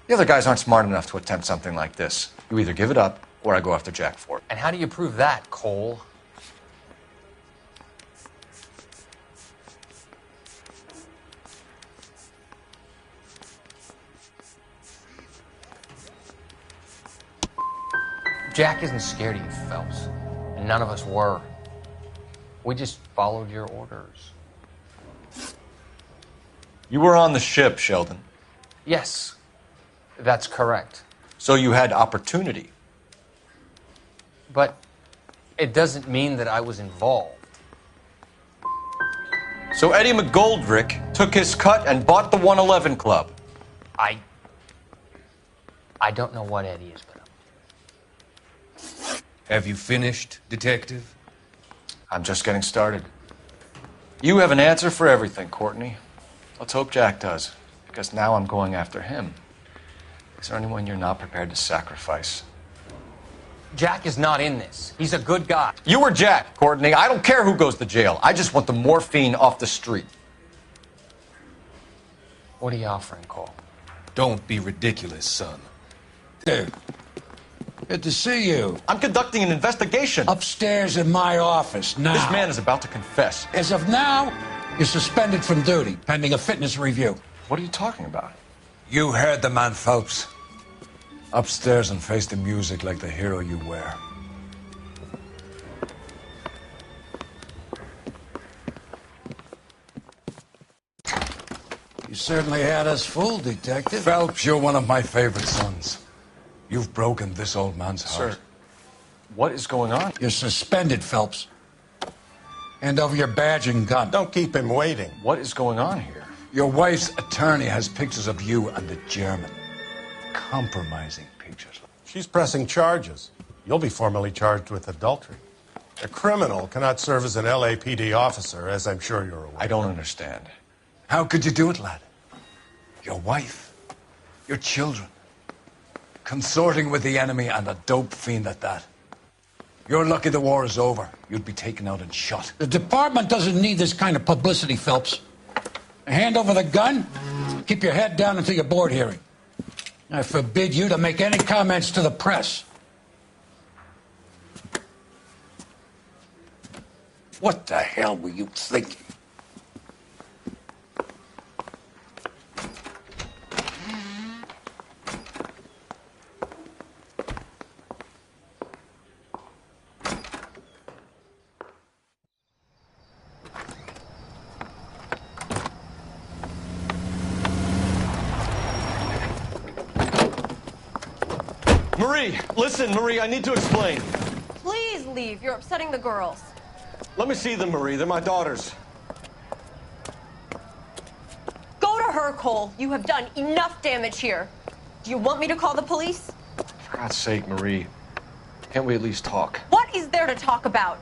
The other guys aren't smart enough to attempt something like this. You either give it up, or I go after Jack for it. And how do you prove that, Cole? Jack isn't scared of you, Phelps. And none of us were. We just followed your orders. You were on the ship, Sheldon. Yes, that's correct. So you had opportunity. But it doesn't mean that I was involved. So Eddie McGoldrick took his cut and bought the 111 Club. I don't know what Eddie is, but Have you finished, Detective? I'm just getting started. You have an answer for everything, Courtney. Let's hope Jack does, because now I'm going after him. Is there anyone you're not prepared to sacrifice? Jack is not in this. He's a good guy. You were Jack, Courtney. I don't care who goes to jail. I just want the morphine off the street. What are you offering, Cole? Don't be ridiculous, son. Dude, good to see you. I'm conducting an investigation. Upstairs in my office now. This man is about to confess. As of now, you're suspended from duty, pending a fitness review. What are you talking about? You heard the man, Phelps. Upstairs and face the music like the hero you were. You certainly had us fooled, Detective. Phelps, you're one of my favorite sons. You've broken this old man's heart. Sir, what is going on? You're suspended, Phelps. Hand over your badge and gun. Don't keep him waiting. What is going on here? Your wife's attorney has pictures of you and the German. Compromising pictures. She's pressing charges. You'll be formally charged with adultery. A criminal cannot serve as an LAPD officer, as I'm sure you're aware. I don't understand. How could you do it, lad? Your wife, your children, consorting with the enemy and a dope fiend at that. You're lucky the war is over. You'd be taken out and shot. The department doesn't need this kind of publicity, Phelps. Hand over the gun, keep your head down until your board hearing. I forbid you to make any comments to the press. What the hell were you thinking? Marie, listen, Marie, I need to explain. Please leave. You're upsetting the girls. Let me see them, Marie. They're my daughters. Go to her, Cole. You have done enough damage here. Do you want me to call the police? For God's sake, Marie. Can't we at least talk? What is there to talk about?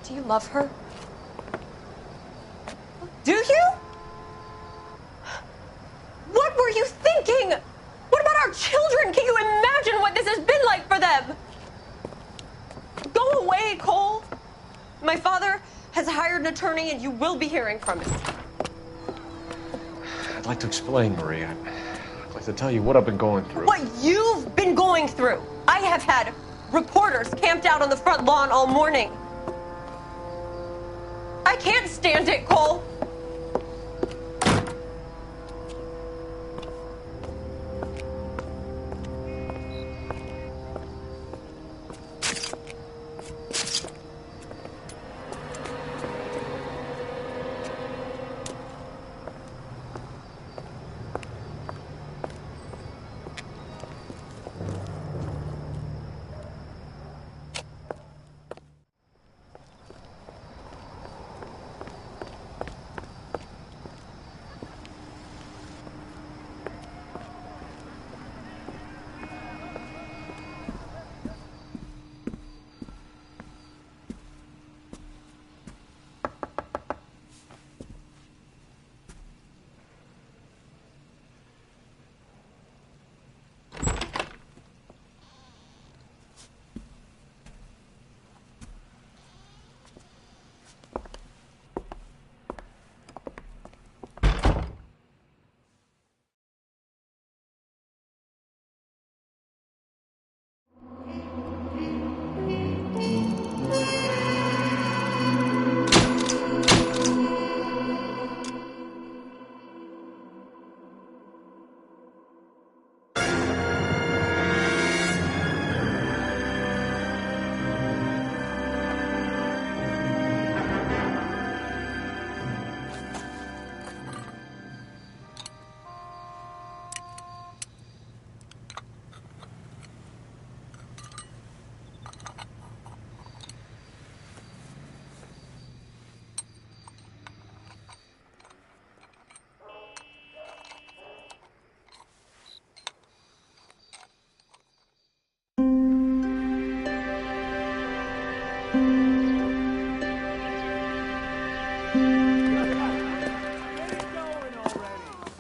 Do you love her? Do you? What were you thinking? What about our children? Can you imagine what this has been like for them? Go away, Cole. My father has hired an attorney and you will be hearing from him. I'd like to explain, Marie. I'd like to tell you what I've been going through. What you've been going through. I have had reporters camped out on the front lawn all morning. I can't stand it, Cole.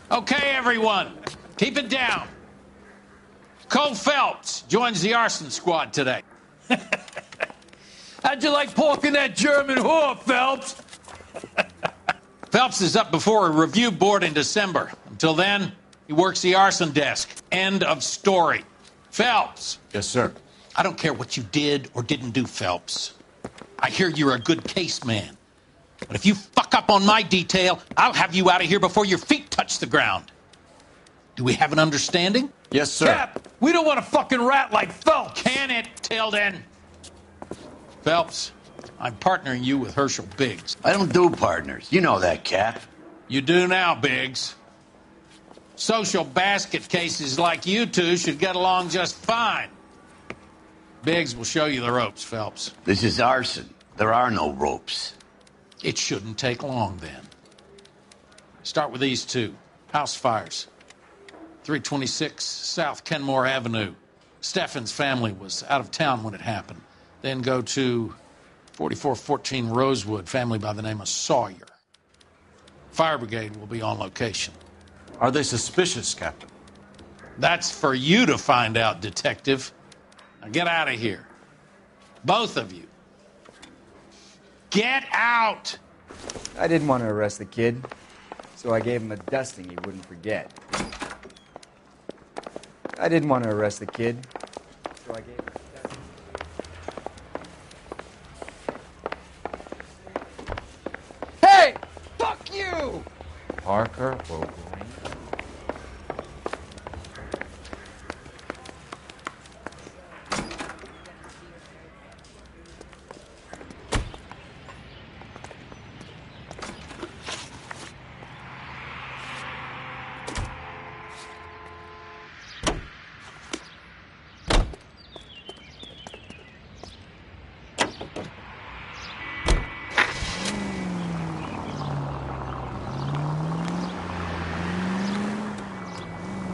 Okay, everyone, keep it down. Cole Phelps joins the arson squad today. How'd you like pork in that German whore, Phelps? Phelps is up before a review board in December. Until then, he works the arson desk. End of story. Phelps. Yes, sir. I don't care what you did or didn't do, Phelps. I hear you're a good case man. But if you fuck up on my detail, I'll have you out of here before your feet touch the ground. Do we have an understanding? Yes, sir. Cap, we don't want a fucking rat like Phelps. Can it, Tilden? Phelps, I'm partnering you with Herschel Biggs. I don't do partners. You know that, Cap. You do now, Biggs. Social basket cases like you two should get along just fine. Biggs will show you the ropes, Phelps. This is arson. There are no ropes. It shouldn't take long, then. Start with these two. House fires. 326 South Kenmore Avenue. Steffen's family was out of town when it happened. Then go to 4414 Rosewood, family by the name of Sawyer. Fire brigade will be on location. Are they suspicious, Captain? That's for you to find out, Detective. Now get out of here. Both of you. Get out! I didn't want to arrest the kid, so I gave him a dusting he wouldn't forget. I didn't want to arrest the kid, so I gave him a dusting. Hey! Fuck you! Parker or Green?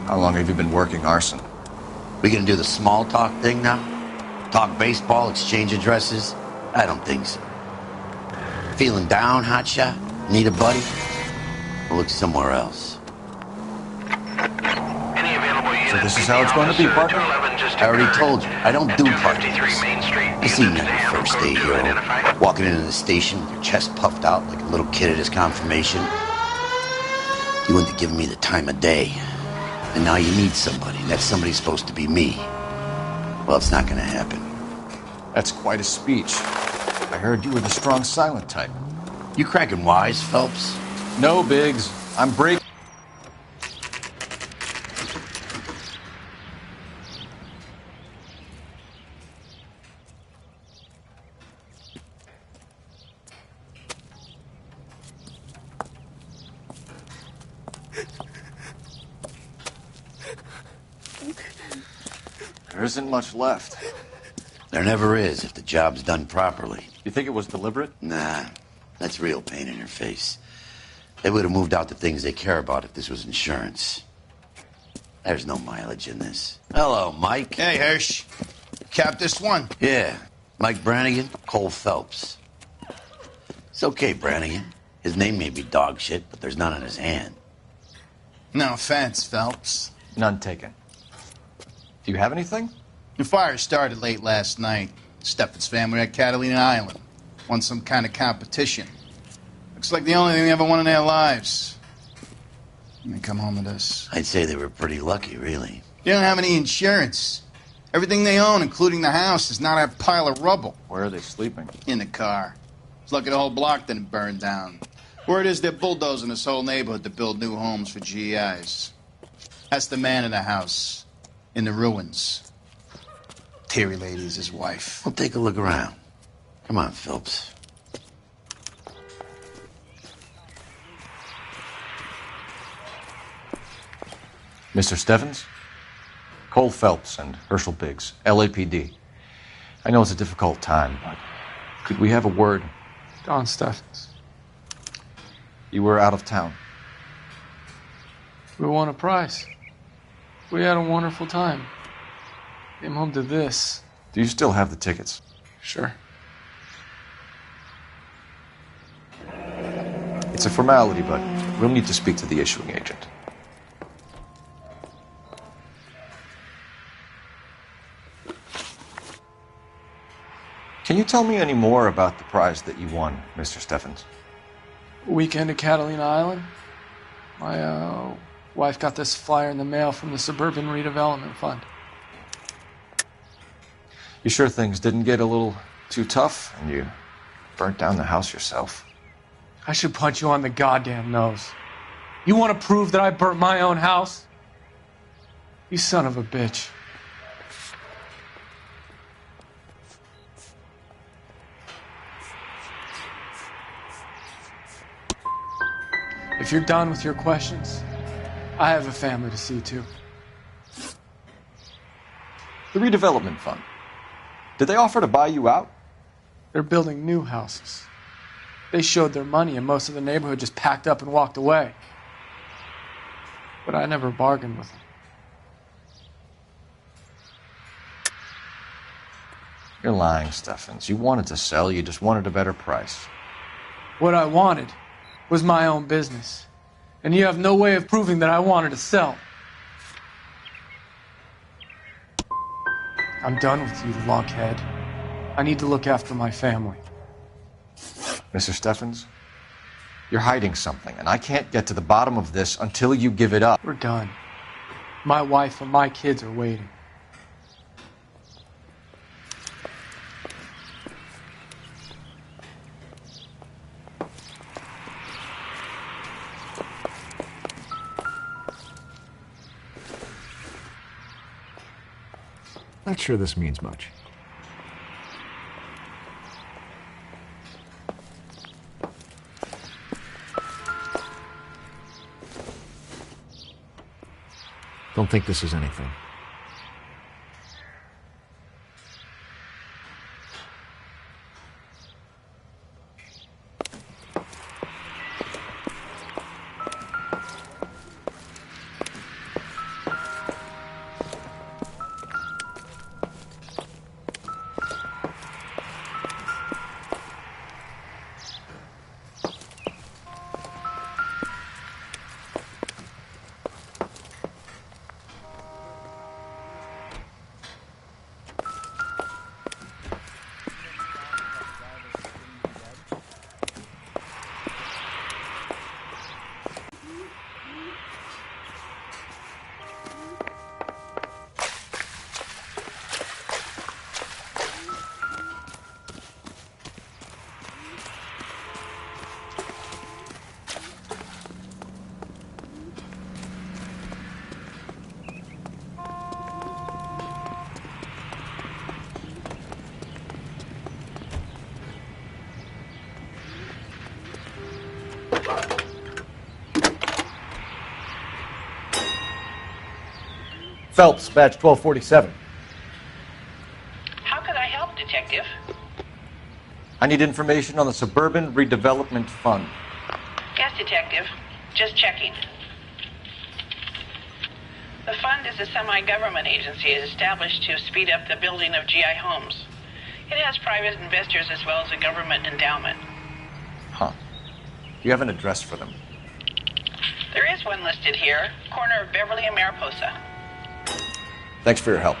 How long have you been working arson? We gonna do the small talk thing now? Talk baseball, exchange addresses? I don't think so. Feeling down, hotshot? Need a buddy? We'll look somewhere else. Any available units? So this is how it's going to be, Parker? I already told you, I don't do parties. I seen that first day hero walking into the station with your chest puffed out like a little kid at his confirmation. You wouldn't have given me the time of day. And now you need somebody, and that somebody's supposed to be me. Well, it's not gonna happen. That's quite a speech. I heard you were the strong silent type. You cracking wise, Phelps? No, Biggs. I'm breaking. There isn't much left. There never is if the job's done properly. You think it was deliberate? Nah, that's real pain in your face. They would have moved out the things they care about if this was insurance. There's no mileage in this. Hello, Mike. Hey, Hirsch. Cap this one? Yeah, Mike Brannigan, Cole Phelps. It's okay, Brannigan. His name may be dog shit, but there's none on his hand. No offense, Phelps. None taken. Do you have anything? The fire started late last night. Steffen's family at Catalina Island. Won some kind of competition. Looks like the only thing they ever won in their lives. And they come home to this. I'd say they were pretty lucky, really. They don't have any insurance. Everything they own, including the house, is not a pile of rubble. Where are they sleeping? In the car. It's lucky the whole block didn't burn down. Word is they're bulldozing this whole neighborhood to build new homes for GIs. That's the man in the house. In the ruins. Terry Lady's his wife. Well, take a look around. Come on, Phelps. Mr. Steffens? Cole Phelps and Herschel Biggs, LAPD. I know it's a difficult time, but could we have a word? Don Steffens. You were out of town. We won a prize. We had a wonderful time. Came home to this. Do you still have the tickets? Sure. It's a formality, but we'll need to speak to the issuing agent. Can you tell me any more about the prize that you won, Mr. Steffens? Weekend at Catalina Island. My wife got this flyer in the mail from the Suburban Redevelopment Fund. You sure things didn't get a little too tough and you burnt down the house yourself? I should punch you on the goddamn nose. You want to prove that I burnt my own house? You son of a bitch. If you're done with your questions, I have a family to see to. The redevelopment fund. Did they offer to buy you out? They're building new houses. They showed their money and most of the neighborhood just packed up and walked away. But I never bargained with them. You're lying, Steffens. You wanted to sell, you just wanted a better price. What I wanted was my own business. And you have no way of proving that I wanted to sell. I'm done with you, lunkhead. I need to look after my family. Mr. Steffens, you're hiding something, and I can't get to the bottom of this until you give it up. We're done. My wife and my kids are waiting. Not sure this means much. Don't think this is anything. Phelps, badge 1247. How could I help, Detective? I need information on the Suburban Redevelopment Fund. Yes, Detective. Just checking. The fund is a semi-government agency established to speed up the building of GI homes. It has private investors as well as a government endowment. Huh. Do you have an address for them? There is one listed here, corner of Beverly and Mariposa. Thanks for your help.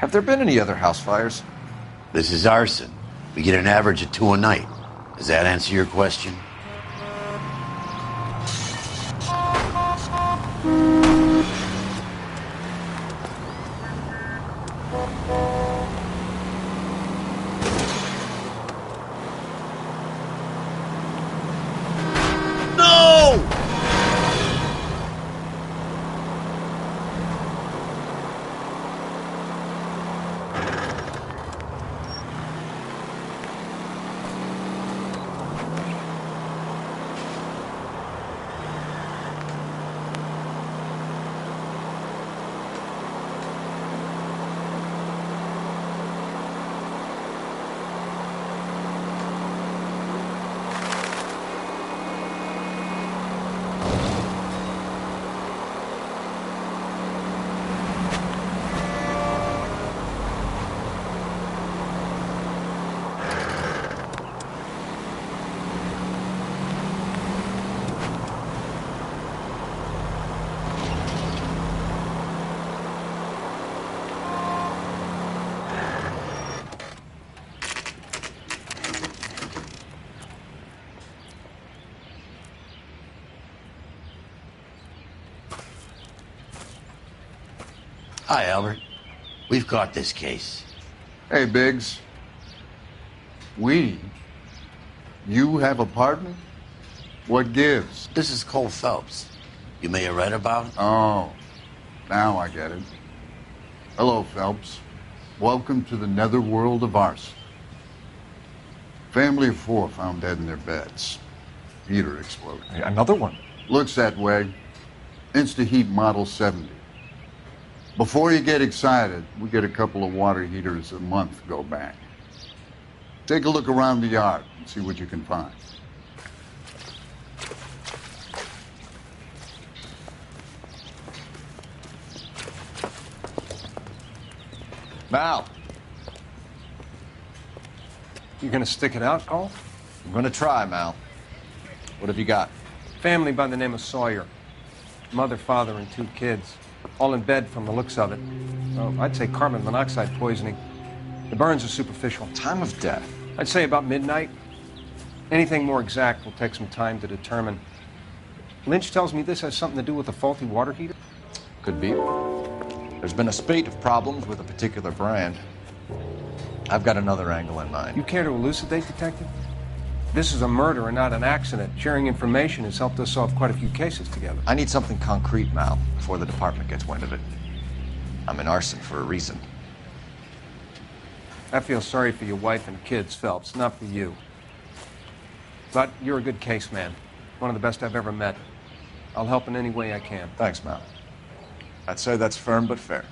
Have there been any other house fires? This is arson. We get an average of 2 a night. Does that answer your question? Hi, Albert. We've caught this case. Hey, Biggs. You have a partner? What gives? This is Cole Phelps. You may have read about it? Oh, now I get it. Hello, Phelps. Welcome to the netherworld of arson. Family of 4 found dead in their beds. Heater exploded. Another one? Looks that way. Insta-Heat Model 70. Before you get excited, we get a couple of water heaters a month go back. Take a look around the yard and see what you can find. Mal. You gonna stick it out, Cole? I'm gonna try, Mal. What have you got? Family by the name of Sawyer. Mother, father, and 2 kids. All in bed from the looks of it. Well, I'd say carbon monoxide poisoning. The burns are superficial. Time of death? I'd say about midnight. Anything more exact will take some time to determine. Lynch tells me this has something to do with a faulty water heater. Could be. There's been a spate of problems with a particular brand. I've got another angle in mind. You care to elucidate, Detective? This is a murder and not an accident. Sharing information has helped us solve quite a few cases together. I need something concrete, Mal, before the department gets wind of it. I'm in arson for a reason. I feel sorry for your wife and kids, Phelps, not for you. But you're a good case man. One of the best I've ever met. I'll help in any way I can. Thanks, Mal. I'd say that's firm but fair.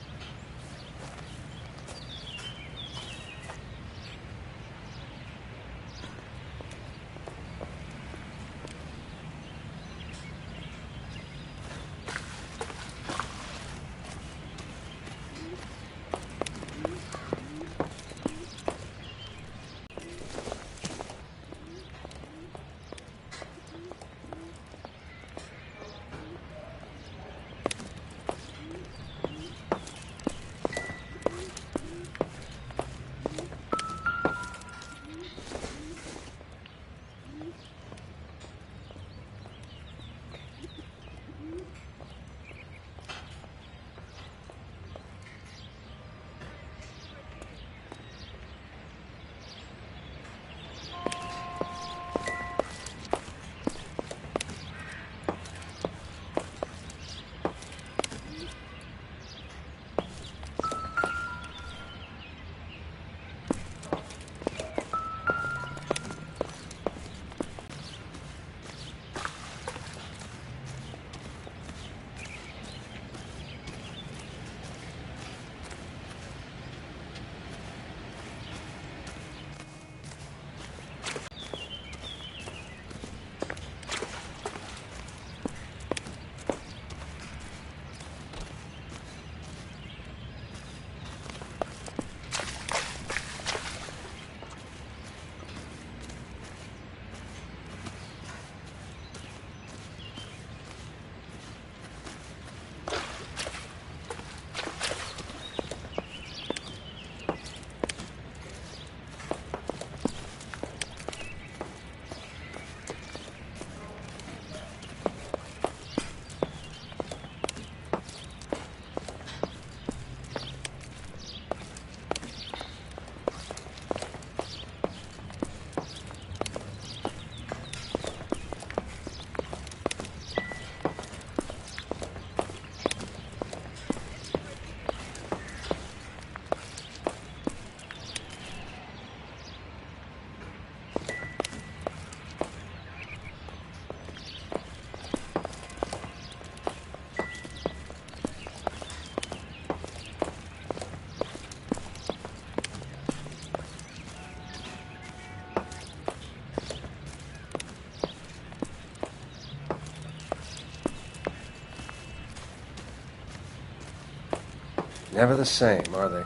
Never the same, are they?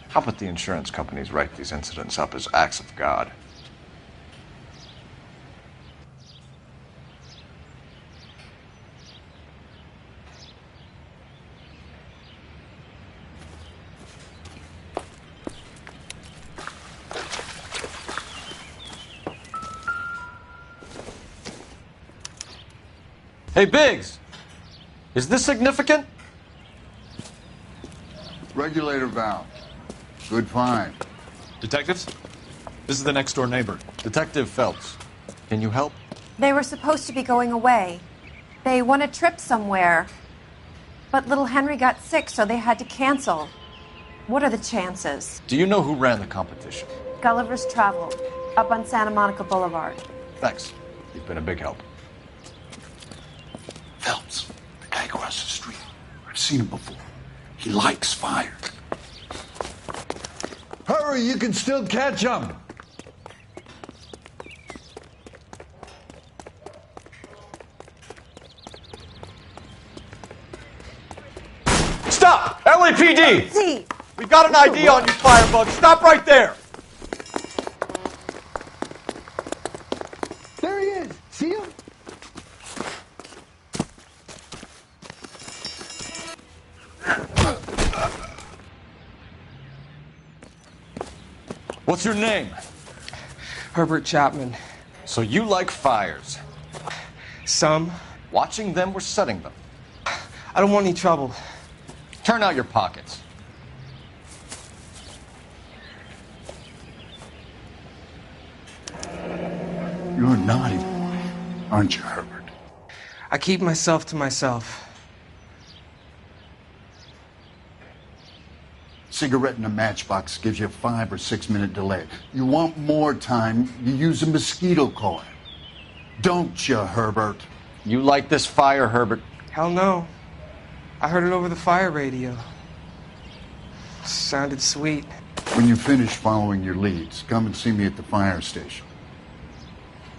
How about the insurance companies write these incidents up as acts of God? Hey, Biggs! Is this significant? Regulator valve. Good find. Detectives? This is the next door neighbor. Detective Phelps. Can you help? They were supposed to be going away. They won a trip somewhere. But little Henry got sick, so they had to cancel. What are the chances? Do you know who ran the competition? Gulliver's Travel, up on Santa Monica Boulevard. Thanks. You've been a big help. Phelps, the guy across the street. I've seen him before. He likes fire. Hurry, you can still catch him. Stop! LAPD! See. We got an ID on you, Firebug. Stop right there! There he is. See him? What's your name? Herbert Chapman. So you like fires? Some. Watching them or setting them? I don't want any trouble. Turn out your pockets. You're a naughty boy, aren't you, Herbert? I keep myself to myself. Cigarette in a matchbox gives you a 5 or 6 minute delay. You want more time, you use a mosquito coil. Don't you, Herbert? You like this fire, Herbert? Hell no. I heard it over the fire radio. Sounded sweet. When you finish following your leads, come and see me at the fire station.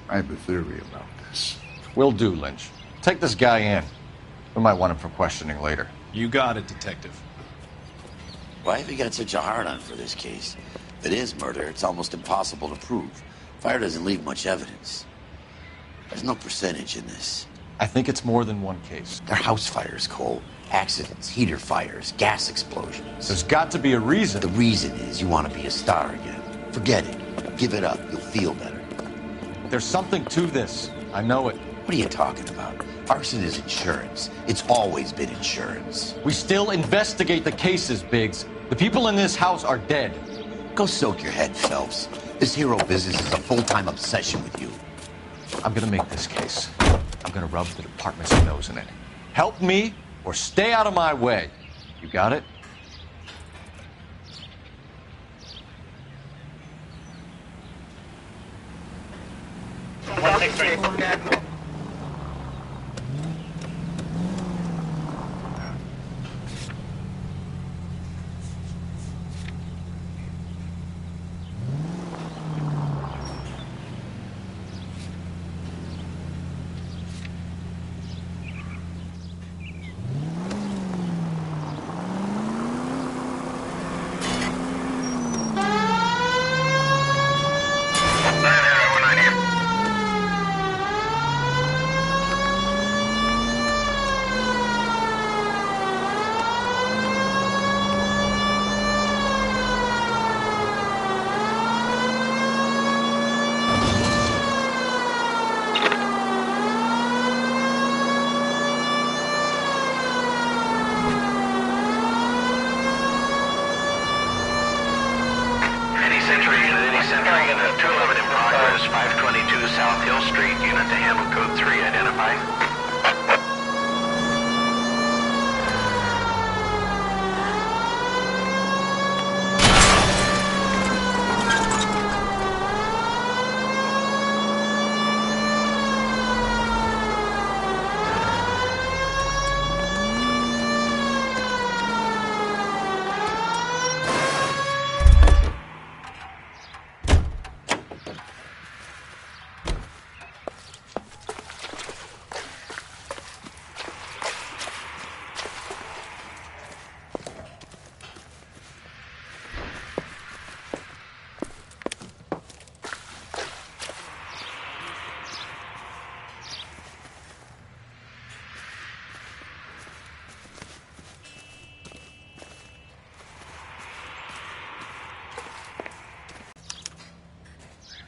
I have a theory about this. Will do, Lynch. Take this guy in. We might want him for questioning later. You got it, Detective. Why have you got such a hard-on for this case? If it is murder, it's almost impossible to prove. Fire doesn't leave much evidence. There's no percentage in this. I think it's more than one case. They're house fires, Cole. Accidents, heater fires, gas explosions. There's got to be a reason. The reason is you want to be a star again. Forget it. Give it up. You'll feel better. There's something to this. I know it. What are you talking about? Arson is insurance. It's always been insurance. We still investigate the cases, Biggs. The people in this house are dead. Go soak your head, Phelps. This hero business is a full-time obsession with you. I'm gonna make this case. I'm gonna rub the department's nose in it. Help me or stay out of my way. You got it?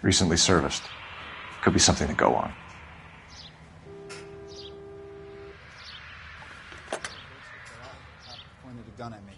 Recently serviced. Could be something to go on. Pointed a gun at me.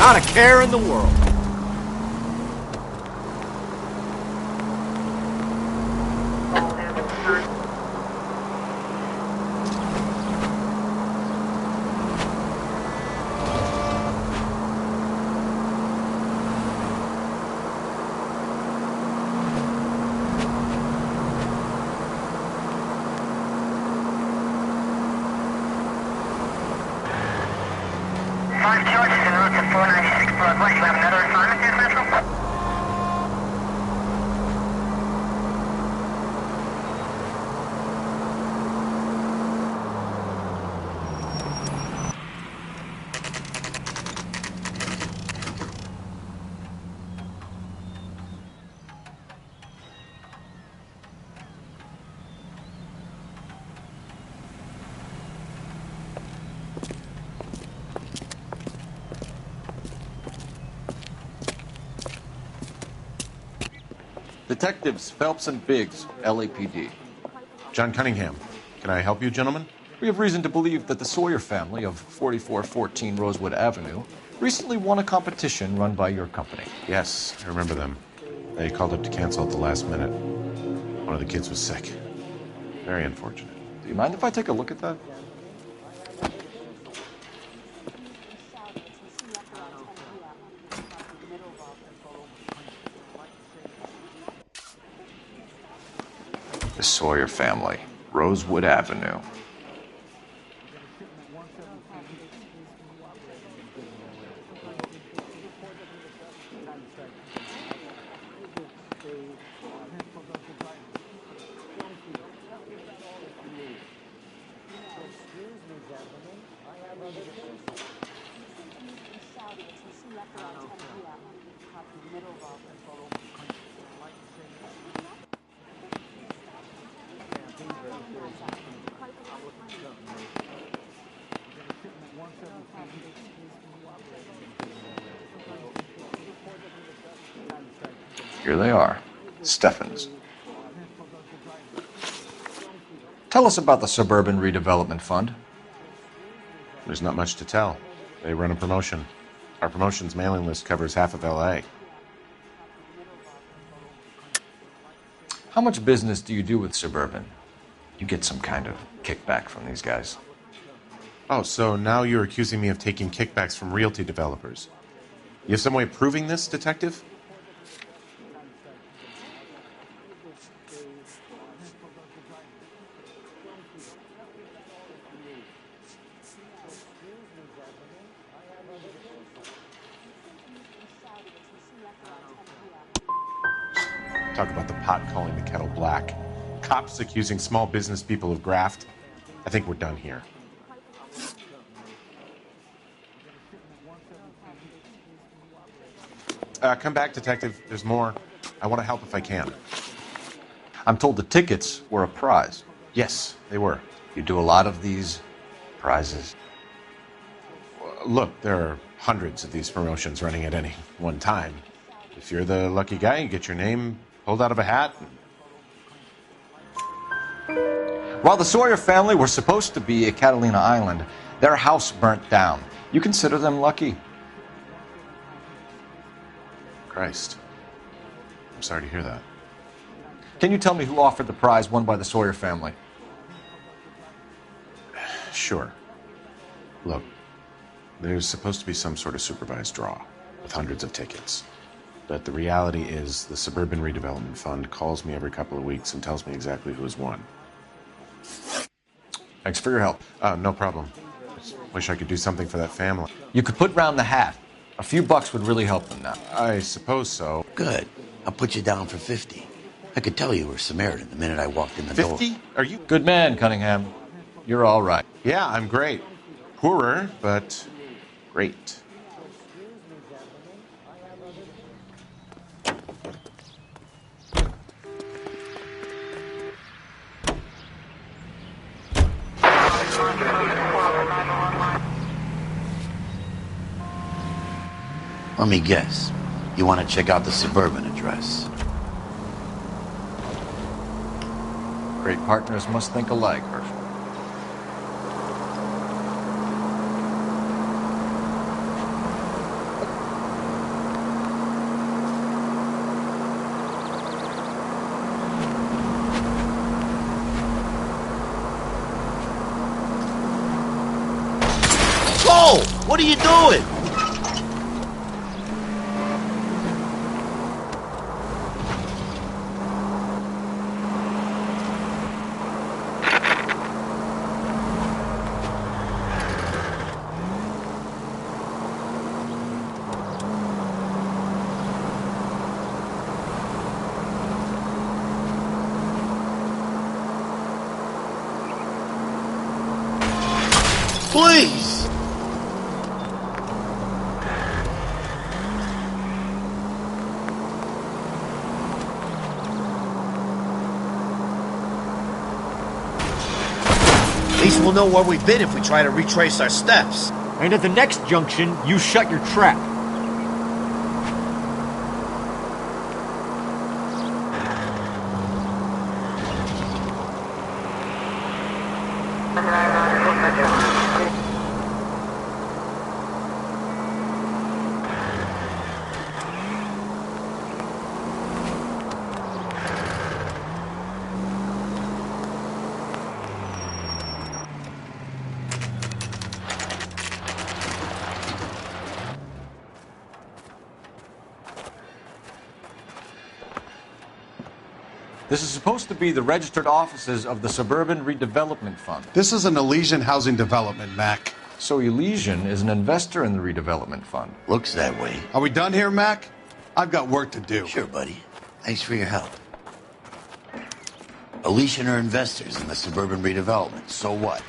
Not a care in the world. Detectives Phelps and Biggs, LAPD. John Cunningham. Can I help you, gentlemen? We have reason to believe that the Sawyer family of 4414 Rosewood Avenue recently won a competition run by your company. Yes, I remember them. They called up to cancel at the last minute. One of the kids was sick. Very unfortunate. Do you mind if I take a look at that? The Sawyer family, Rosewood Avenue. Here they are, Steffens. Tell us about the Suburban Redevelopment Fund. There's not much to tell. They run a promotion. Our promotion's mailing list covers half of LA. How much business do you do with Suburban? You get some kind of kickback from these guys. Oh, so now you're accusing me of taking kickbacks from realty developers. You have some way of proving this, detective? Talk about the pot calling the kettle black. Cops accusing small business people of graft. I think we're done here. Come back, detective. There's more. I want to help if I can. I'm told the tickets were a prize. Yes, they were. You do a lot of these prizes? Look, there are hundreds of these promotions running at any one time. If you're the lucky guy, you get your name pulled out of a hat. While the Sawyer family were supposed to be at Catalina Island, their house burnt down. You consider them lucky? Christ. I'm sorry to hear that. Can you tell me who offered the prize won by the Sawyer family? Sure. Look, there's supposed to be some sort of supervised draw with hundreds of tickets. But the reality is the Suburban Redevelopment Fund calls me every couple of weeks and tells me exactly who has won. Thanks for your help. No problem. Just wish I could do something for that family. You could put round the hat. A few bucks would really help them now. I suppose so. Good. I'll put you down for 50. I could tell you were Samaritan the minute I walked in the door. 50? Are you... Good man, Cunningham. You're all right. Yeah, I'm great. Poorer, but great. Let me guess. You want to check out the Suburban address? Great partners must think alike, Herschel. Cole! What are you doing? Please! At least we'll know where we've been if we try to retrace our steps. And at the next junction, you shut your trap. This is supposed to be the registered offices of the Suburban Redevelopment Fund. This is an Elysian housing development, Mac. So Elysian is an investor in the redevelopment fund. Looks that way. Are we done here, Mac? I've got work to do. Sure, buddy. Thanks for your help. Elysian are investors in the Suburban Redevelopment. So what?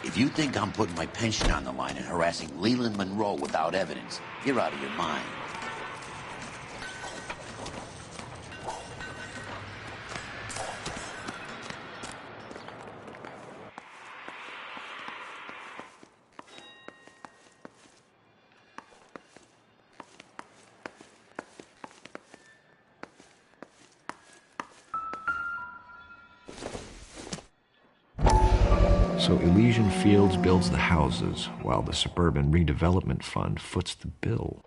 If you think I'm putting my pension on the line and harassing Leland Monroe without evidence, you're out of your mind. So Elysian Fields builds the houses, while the Suburban Redevelopment Fund foots the bill.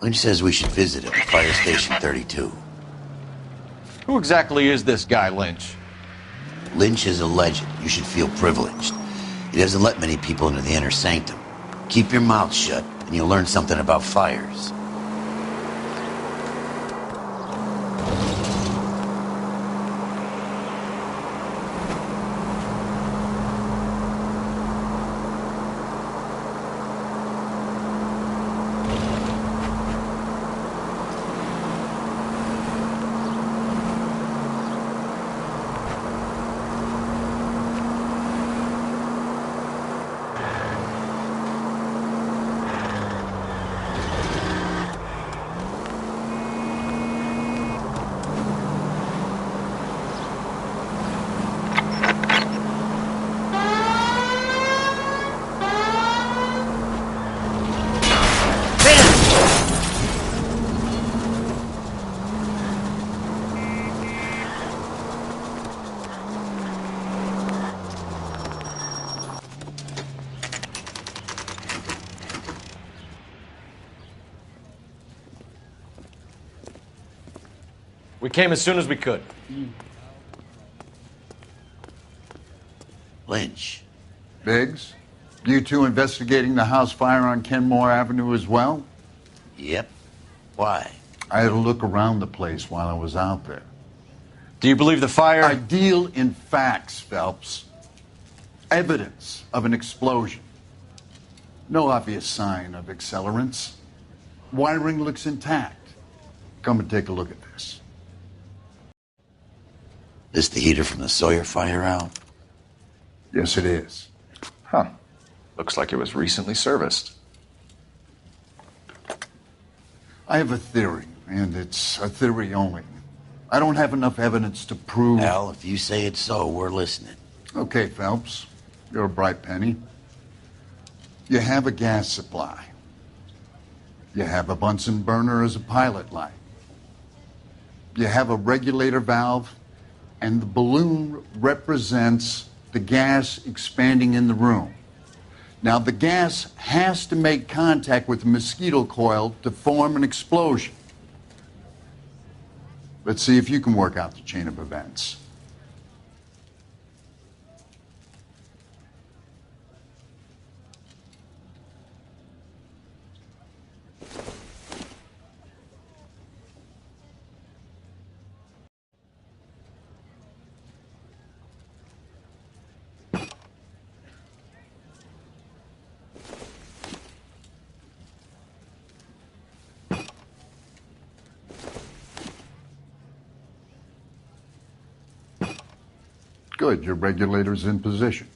Lynch says we should visit him at Fire Station 32. Who exactly is this guy, Lynch? Lynch is a legend. You should feel privileged. He doesn't let many people into the inner sanctum. Keep your mouth shut, and you'll learn something about fires. We came as soon as we could. Lynch. Biggs, you two investigating the house fire on Kenmore Avenue as well? Yep. Why? I had a look around the place while I was out there. Do you believe the fire? I deal in facts, Phelps. Evidence of an explosion. No obvious sign of accelerants. Wiring looks intact. Come and take a look at this. This the heater from the Sawyer fire out? Yes, it is. Huh. Looks like it was recently serviced. I have a theory, and it's a theory only. I don't have enough evidence to prove... Al, if you say it's so, we're listening. Okay, Phelps. You're a bright penny. You have a gas supply. You have a Bunsen burner as a pilot light. You have a regulator valve, and the balloon represents the gas expanding in the room. Now, the gas has to make contact with the mosquito coil to form an explosion. Let's see if you can work out the chain of events. Good, your regulator's in position.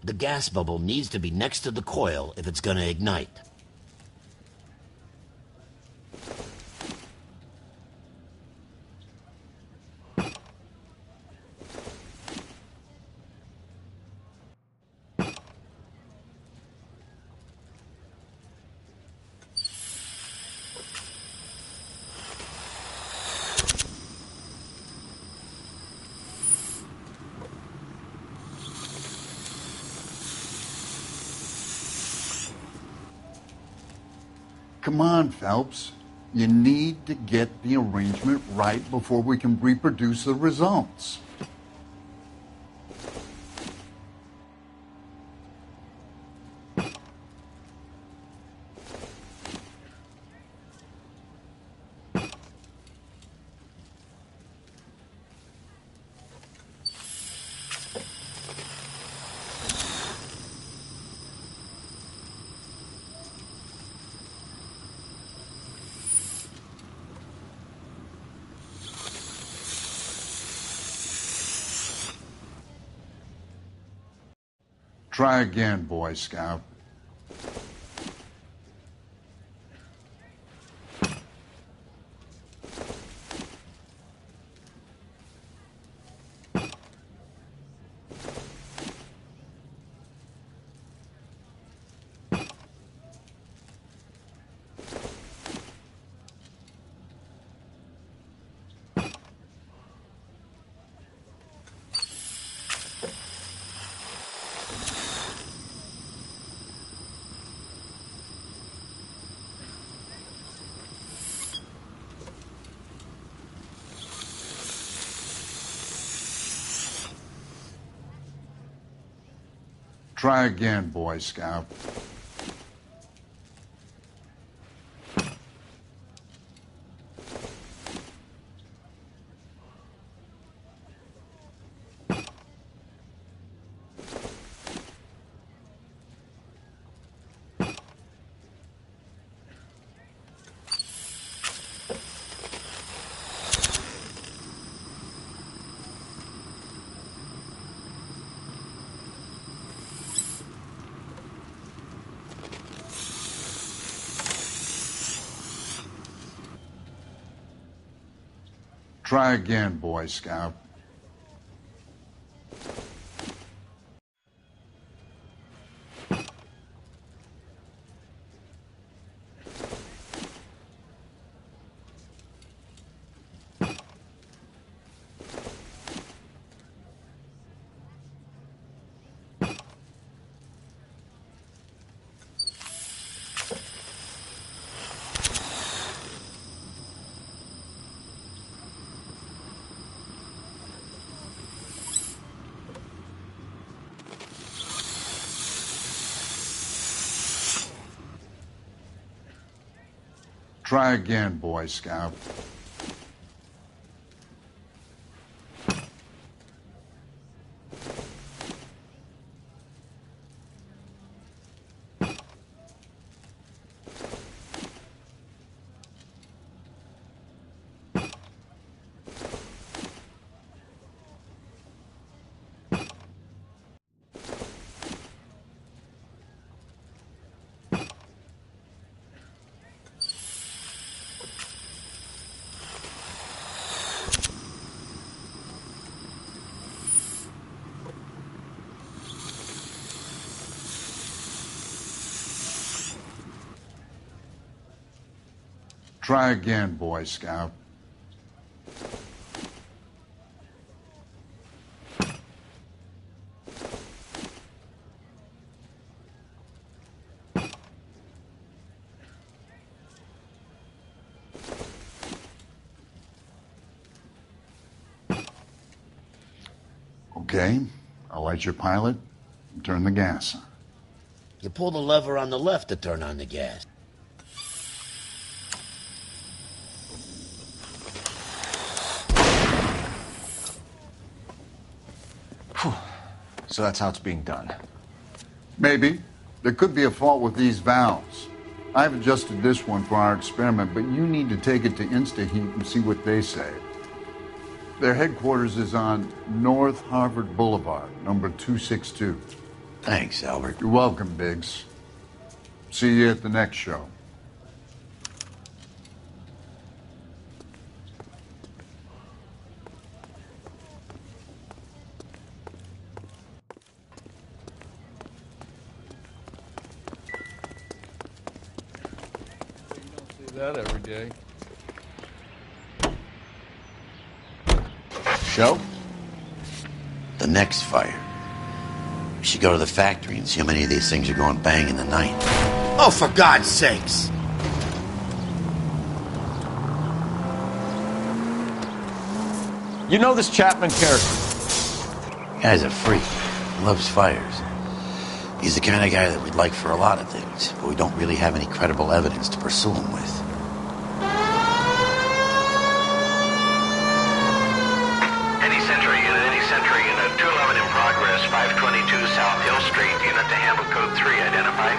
The gas bubble needs to be next to the coil if it's gonna ignite. Come on, Phelps. You need to get the arrangement right before we can reproduce the results. Try again, Boy Scout. Try again, Boy Scout. Try again, Boy Scout. Try again, Boy Scout. Try again, Boy Scout. Okay, I'll light your pilot and turn the gas on. You pull the lever on the left to turn on the gas. So that's how it's being done. Maybe. There could be a fault with these valves. I've adjusted this one for our experiment, but you need to take it to InstaHeat and see what they say. Their headquarters is on North Harvard Boulevard, number 262. Thanks, Albert. You're welcome, Biggs. See you at the next show. That every day. Show? The next fire. We should go to the factory and see how many of these things are going bang in the night. Oh, for God's sakes! You know this Chapman character? Guy's a freak. He loves fires. He's the kind of guy that we'd like for a lot of things, but we don't really have any credible evidence to pursue him with. Any Century Unit 211 in progress, 522 South Hill Street, unit to handle code 3, identify.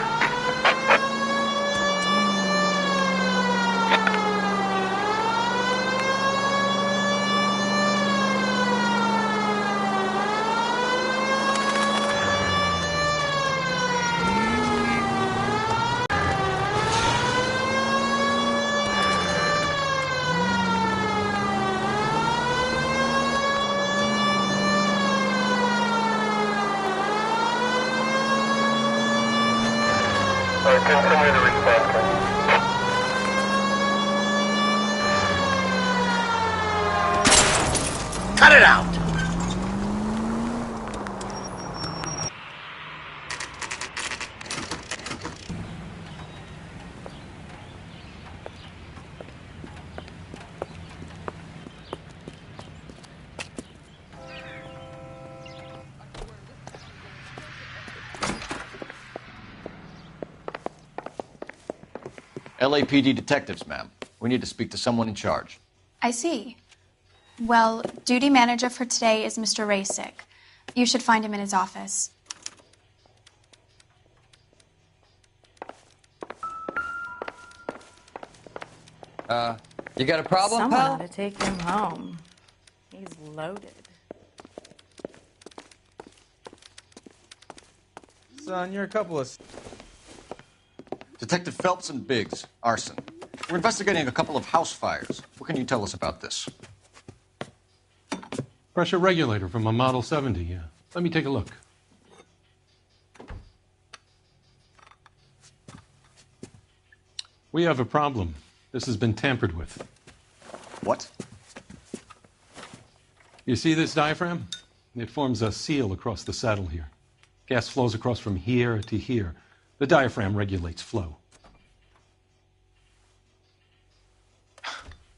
Continue the response. Cut it out! LAPD detectives, ma'am. We need to speak to someone in charge. I see. Well, duty manager for today is Mr. Rasick. You should find him in his office. You got a problem, Someone pal? ought to take him home. He's loaded. Son, you're a couple of... Detective Phelps and Biggs, arson. We're investigating a couple of house fires. What can you tell us about this? Pressure regulator from a Model 70, yeah. Let me take a look. We have a problem. This has been tampered with. What? You see this diaphragm? It forms a seal across the saddle here. Gas flows across from here to here. The diaphragm regulates flow.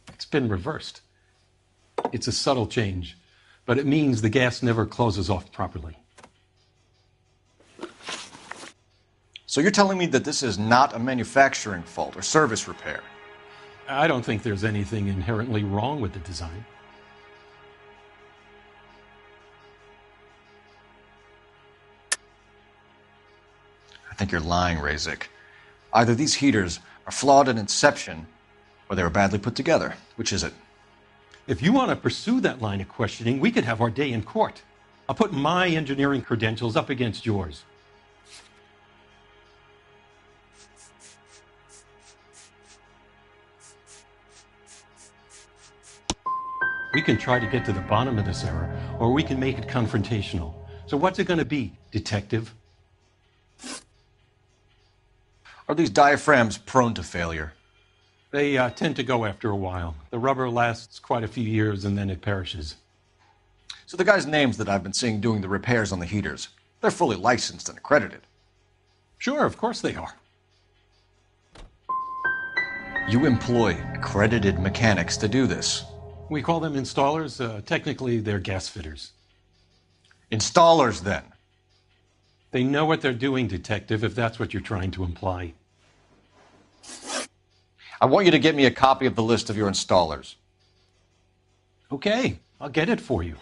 It's been reversed. It's a subtle change, but it means the gas never closes off properly. So you're telling me that this is not a manufacturing fault or service repair? I don't think there's anything inherently wrong with the design. I think you're lying, Razik. Either these heaters are flawed at inception, or they were badly put together. Which is it? If you want to pursue that line of questioning, we could have our day in court. I'll put my engineering credentials up against yours. We can try to get to the bottom of this error, or we can make it confrontational. So what's it going to be, detective? Are these diaphragms prone to failure? They tend to go after a while. The rubber lasts quite a few years and then it perishes. So the guys' names that I've been seeing doing the repairs on the heaters, they're fully licensed and accredited. Sure, of course they are. You employ accredited mechanics to do this. We call them installers. Technically, they're gas fitters. Installers, then? They know what they're doing, detective, if that's what you're trying to imply. I want you to get me a copy of the list of your installers. Okay, I'll get it for you.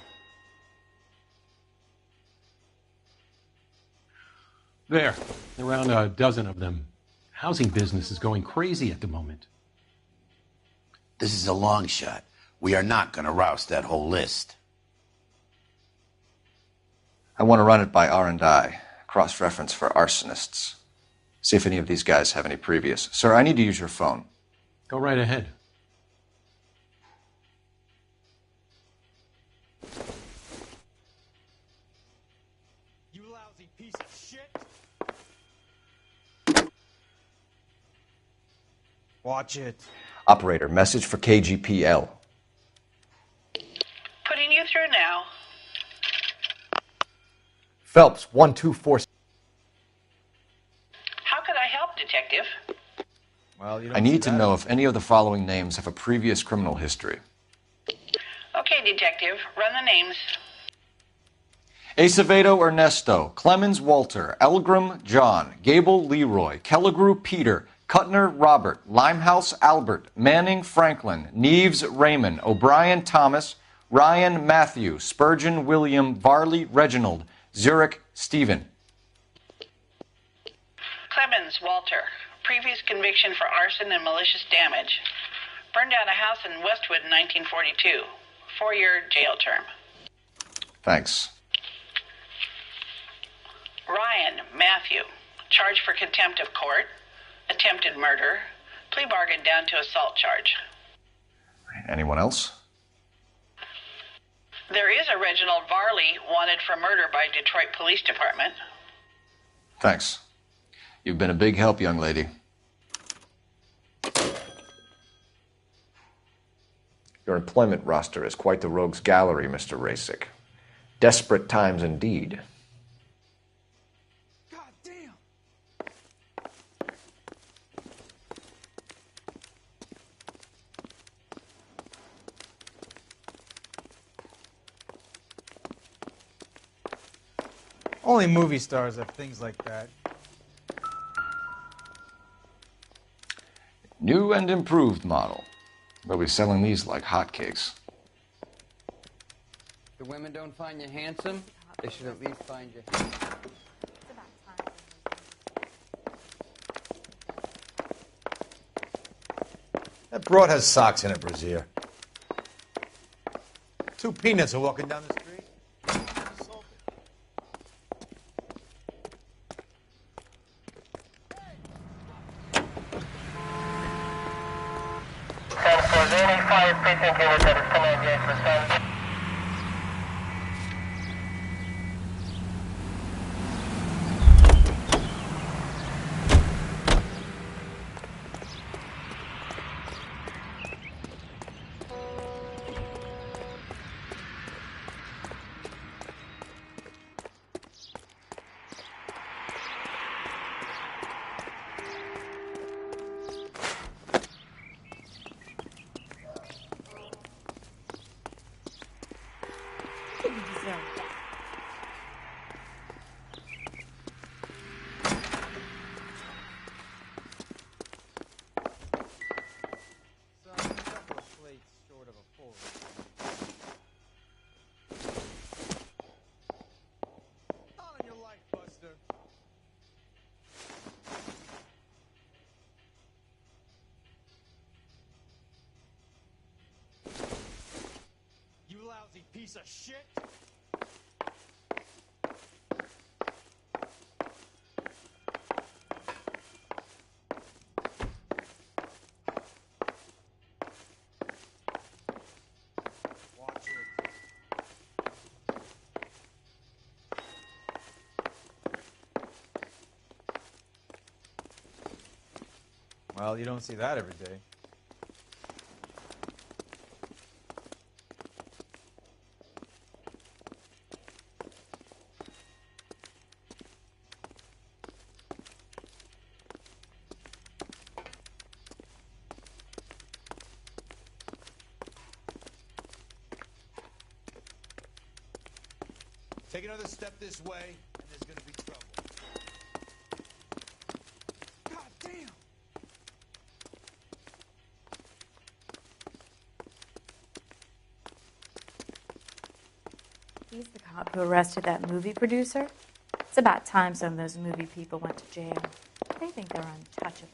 There, around a dozen of them. Housing business is going crazy at the moment. This is a long shot. We are not going to roust that whole list. I want to run it by R&I, cross-reference for arsonists. See if any of these guys have any previous. Sir, I need to use your phone. Go right ahead. You lousy piece of shit. Watch it. Operator, message for KGPL. Putting you through now. Phelps, 124. How could I help, Detective? Well, I need to know if any of the following names have a previous criminal history. Okay, Detective. Run the names. Acevedo Ernesto, Clemens Walter, Elgram John, Gable Leroy, Kelligrew Peter, Kuttner Robert, Limehouse Albert, Manning Franklin, Neves Raymond, O'Brien Thomas, Ryan Matthew, Spurgeon William, Varley Reginald, Zurich Stephen. Clemens Walter. Previous conviction for arson and malicious damage. Burned down a house in Westwood in 1942. 4-year jail term. Thanks. Ryan Matthew. Charged for contempt of court. Attempted murder. Plea bargain down to assault charge. Anyone else? There is a Reginald Varley wanted for murder by Detroit Police Department. Thanks. You've been a big help, young lady. Your employment roster is quite the rogues gallery, Mr. Razik. Desperate times indeed. God damn. Only movie stars have things like that. New and improved model. They'll be selling these like hotcakes. The women don't find you handsome, they should at least find you handsome. That broad has socks in it, Brazier. 2 peanuts are walking down the street. piece of shit! Watch it. Well, you don't see that every day. Take another step this way, and there's gonna be trouble. God damn! He's the cop who arrested that movie producer. It's about time some of those movie people went to jail. They think they're untouchable.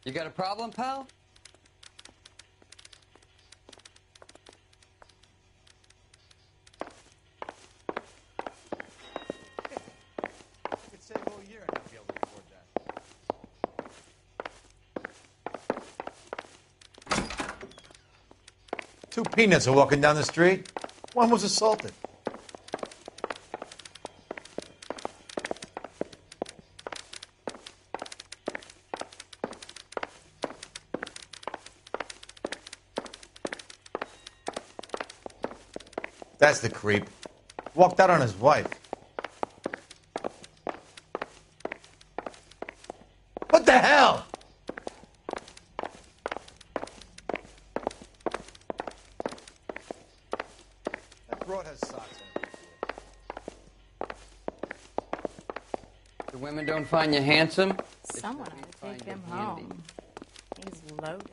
You got a problem, pal? You could save a whole year and not be able to afford that. Two peanuts are walking down the street. One was assaulted. That's the creep. Walked out on his wife. What the hell? That broad has socks in it. The women don't find you handsome? Someone ought to take him home. He's loaded.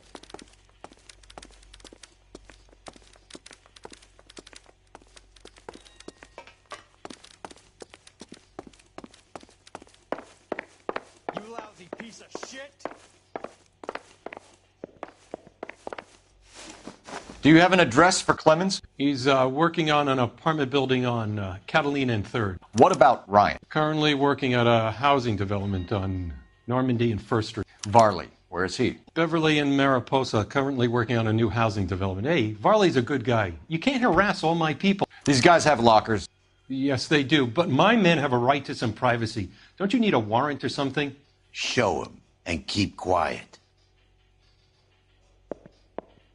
You lousy piece of shit! Do you have an address for Clemens? He's working on an apartment building on Catalina and 3rd. What about Ryan? Currently working at a housing development on Normandy and 1st Street. Varley, where is he? Beverly and Mariposa, currently working on a new housing development. Hey, Varley's a good guy. You can't harass all my people. These guys have lockers. Yes, they do, but my men have a right to some privacy. Don't you need a warrant or something? Show him and keep quiet.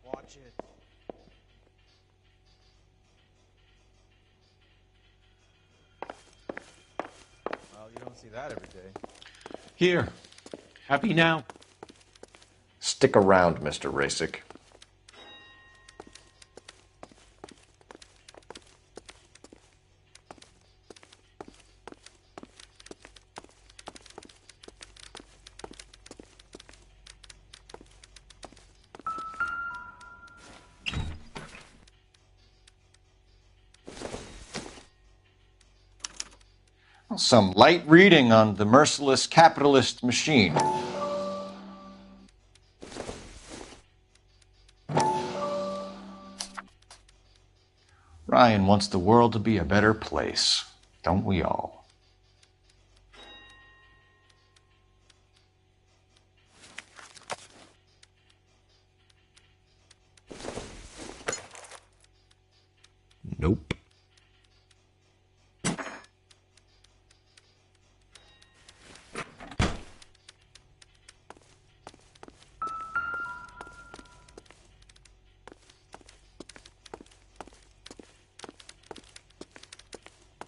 Watch it. Well, you don't see that every day. Here. Happy now? Stick around, Mr. Rasick. Some light reading on the merciless capitalist machine. Ryan wants the world to be a better place, don't we all? Nope.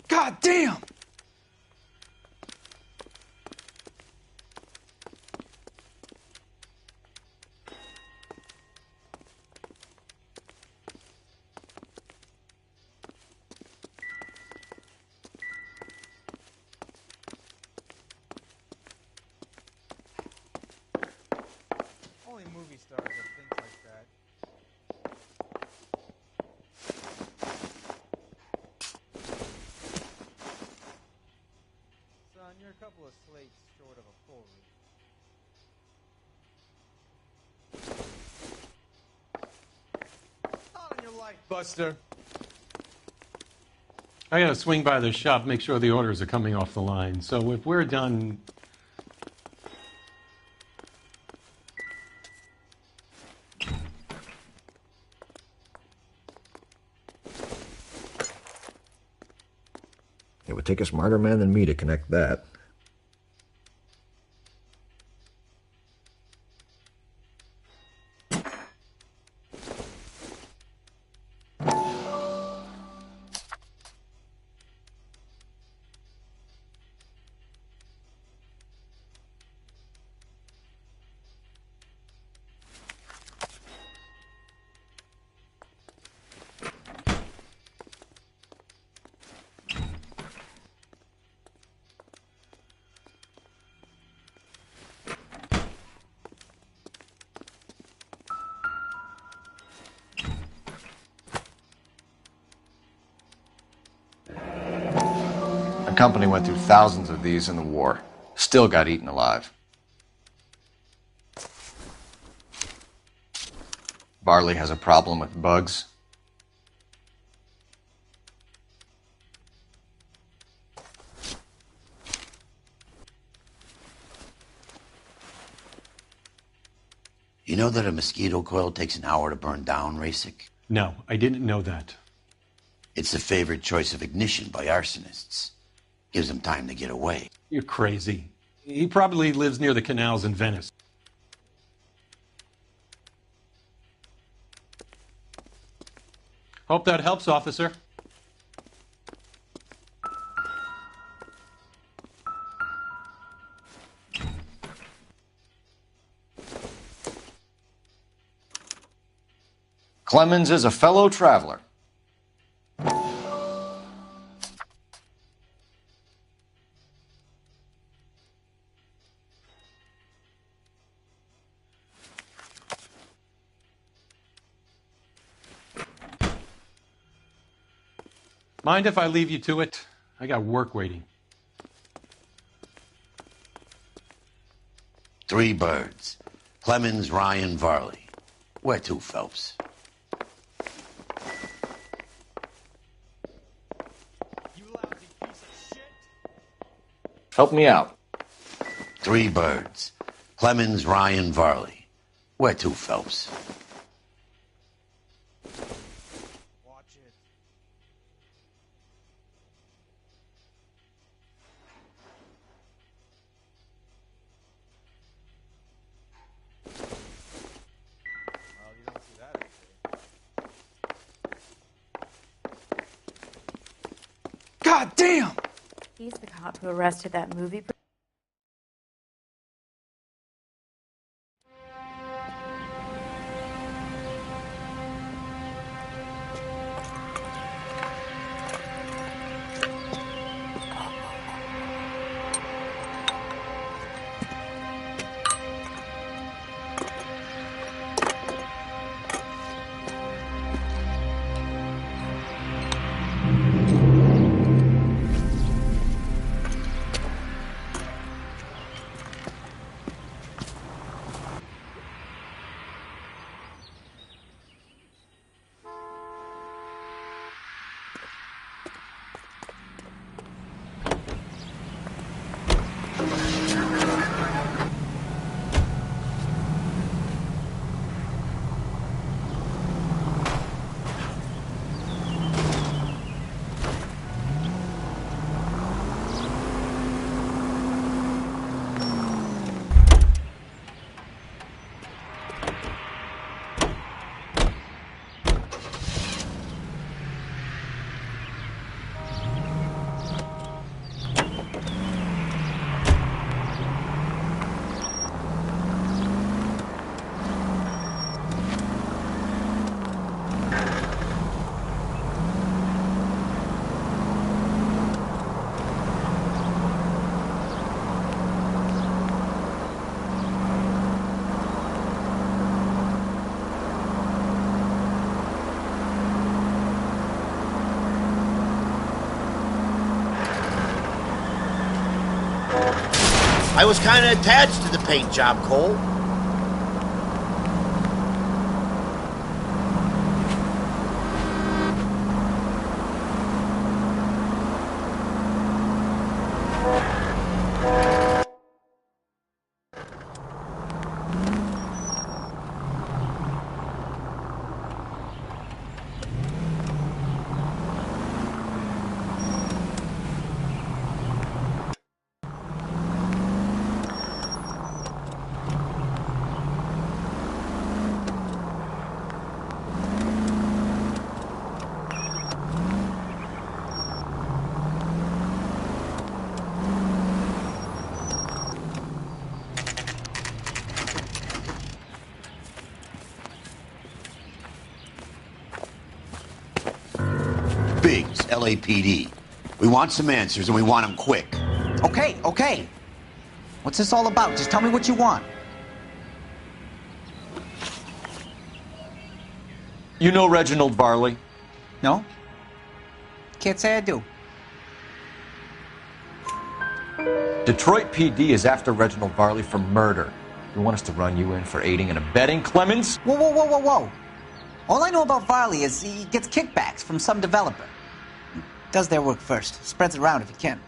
God damn! Only movie stars have things like that. Son, you're a couple of slates short of a full read. Bye, Buster. I gotta swing by the shop, make sure the orders are coming off the line. So if we're done... It would take a smarter man than me to connect that. The company went through thousands of these in the war. Still got eaten alive. Barley has a problem with bugs. You know that a mosquito coil takes an hour to burn down, Rasic? No, I didn't know that. It's the favorite choice of ignition by arsonists. Gives them time to get away. You're crazy. He probably lives near the canals in Venice. Hope that helps, officer. Clemens is a fellow traveler. Mind if I leave you to it? I got work waiting. 3 birds. Clemens, Ryan, Varley. Where to, Phelps? Help me out. 3 birds. Clemens, Ryan, Varley. Where to, Phelps? God damn! He's the cop who arrested that movie. I was kind of attached to the paint job, Cole. LAPD. We want some answers, and we want them quick. Okay, okay. What's this all about? Just tell me what you want. You know Reginald Varley? No? Can't say I do. Detroit PD is after Reginald Varley for murder. You want us to run you in for aiding and abetting, Clemens? Whoa, whoa, whoa, whoa, whoa. All I know about Varley is he gets kickbacks from some developer. He does their work first, spreads it around if he can.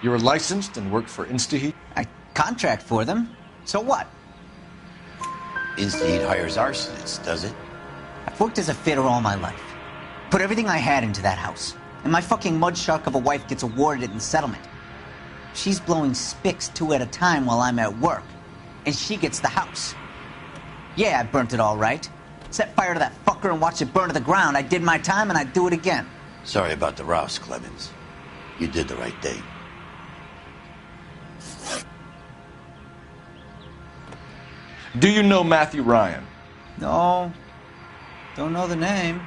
You're licensed and work for InstaHeat? I contract for them. So what? InstaHeat hires arsonists, does it? I've worked as a fitter all my life. Put everything I had into that house. And my fucking mud shark of a wife gets awarded it in settlement. She's blowing spics 2 at a time while I'm at work. And she gets the house. Yeah, I burnt it all right. Set fire to that fucker and watched it burn to the ground. I did my time and I'd do it again. Sorry about the rouse, Clemens. You did the right thing. Do you know Matthew Ryan? No. Don't know the name.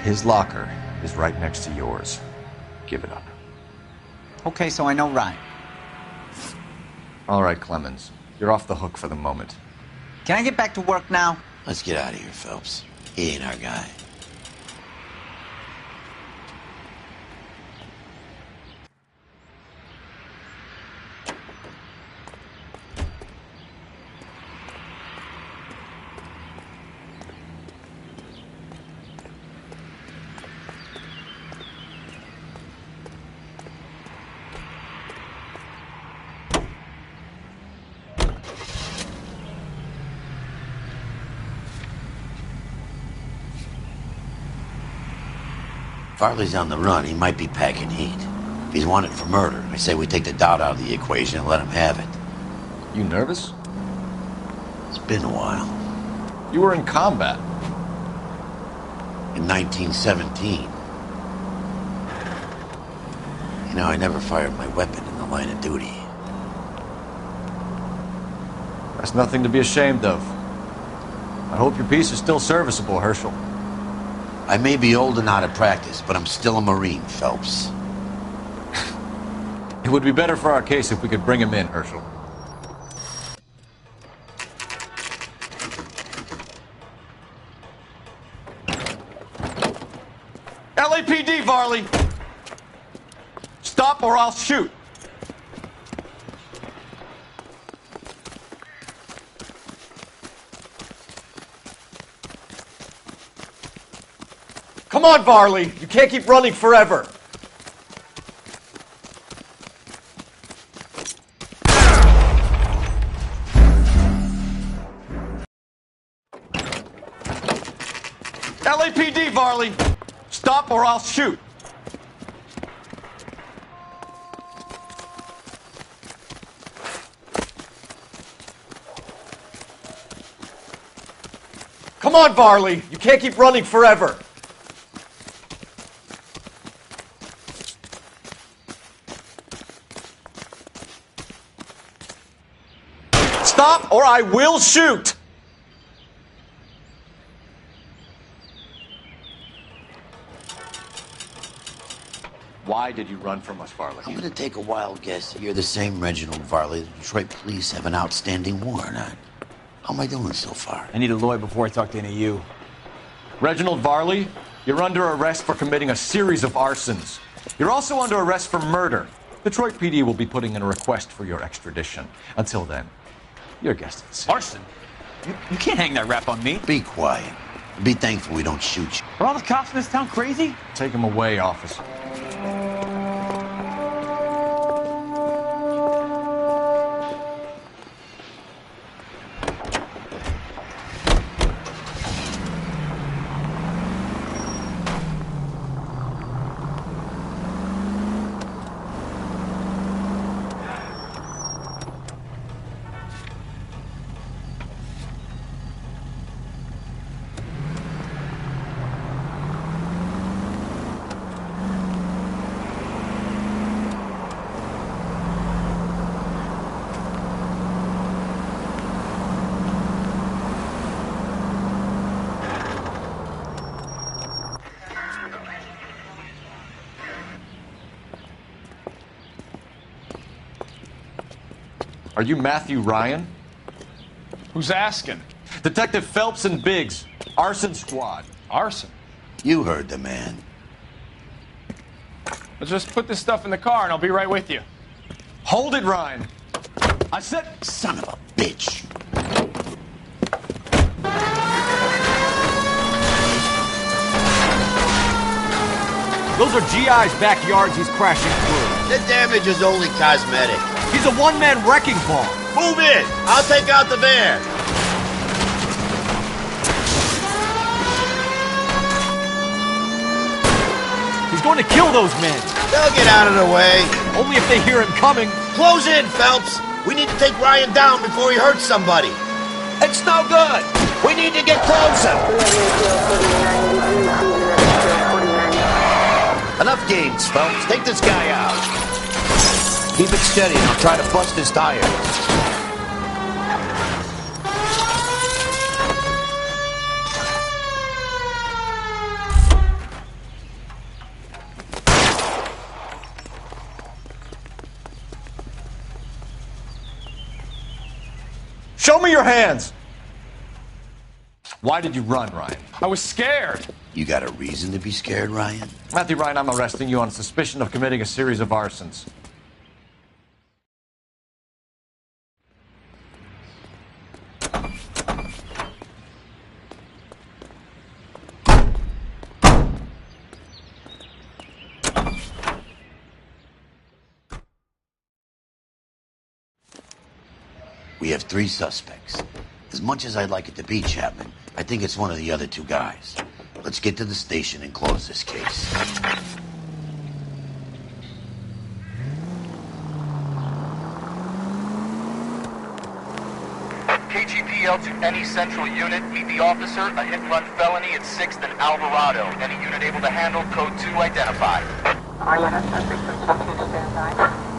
His locker is right next to yours. Give it up. Okay, so I know Ryan. All right, Clemens. You're off the hook for the moment. Can I get back to work now? Let's get out of here, Phelps. He ain't our guy. Varley's on the run. He might be packing heat. If he's wanted for murder, I say we take the doubt out of the equation and let him have it. You nervous? It's been a while. You were in combat. In 1917. You know, I never fired my weapon in the line of duty. That's nothing to be ashamed of. I hope your piece is still serviceable, Herschel. I may be old and out of practice, but I'm still a Marine, Phelps. It would be better for our case if we could bring him in, Herschel. LAPD, Varley! Stop or I'll shoot! Come on, Varley! You can't keep running forever! LAPD, Varley! Stop or I'll shoot! Come on, Varley! You can't keep running forever! Stop or I will shoot! Why did you run from us, Varley? I'm gonna take a wild guess. You're the same Reginald Varley the Detroit police have an outstanding warrant on. How am I doing so far? I need a lawyer before I talk to any of you. Reginald Varley, you're under arrest for committing a series of arsons. You're also under arrest for murder. Detroit PD will be putting in a request for your extradition. Until then, your guest is Arson? You can't hang that rap on me. Be quiet. Be thankful we don't shoot you. Are all the cops in this town crazy? Take him away, officer. Are you Matthew Ryan? Who's asking? Detective Phelps and Biggs. Arson squad. Arson? You heard the man. Let's just put this stuff in the car and I'll be right with you. Hold it, Ryan. I said, son of a bitch. Those are GI's backyards he's crashing through. The damage is only cosmetic. He's a one-man wrecking ball. Move in. I'll take out the van. He's going to kill those men. They'll get out of the way. Only if they hear him coming. Close in, Phelps. We need to take Ryan down before he hurts somebody. It's no good. We need to get closer. Enough games, Phelps. Take this guy out. Keep it steady and I'll try to bust his tires. Show me your hands! Why did you run, Ryan? I was scared. You got a reason to be scared, Ryan? Matthew Ryan, I'm arresting you on suspicion of committing a series of arsons. We have 3 suspects. As much as I'd like it to be Chapman, I think it's one of the other 2 guys. Let's get to the station and close this case. KGPL to any central unit. Meet the officer. A hit-and-run felony at 6th and Alvarado. Any unit able to handle. Code 2 identified. Are you not subject for subject standby?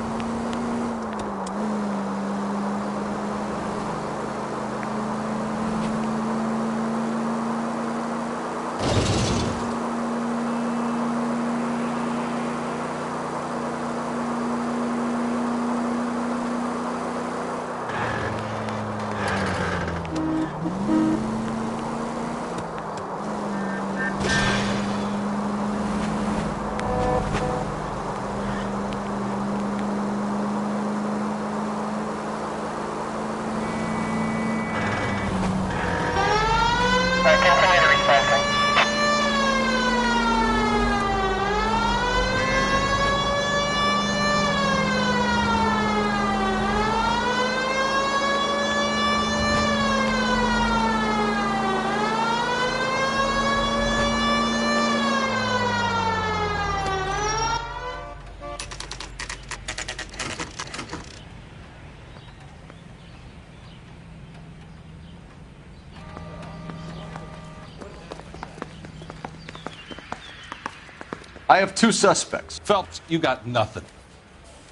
I have 2 suspects. Phelps, you got nothing.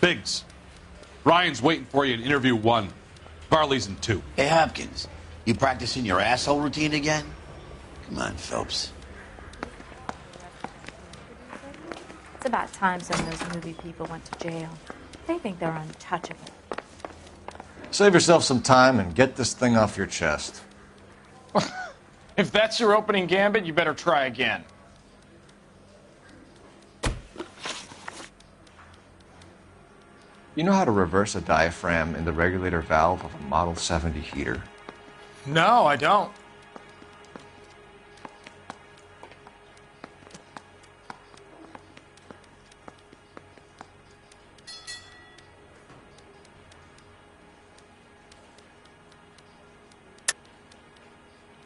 Biggs, Ryan's waiting for you in interview 1. Varley's in 2. Hey, Hopkins, you practicing your asshole routine again? Come on, Phelps. It's about time some of those movie people went to jail. They think they're untouchable. Save yourself some time and get this thing off your chest. If that's your opening gambit, you better try again. You know how to reverse a diaphragm in the regulator valve of a Model 70 heater? No, I don't.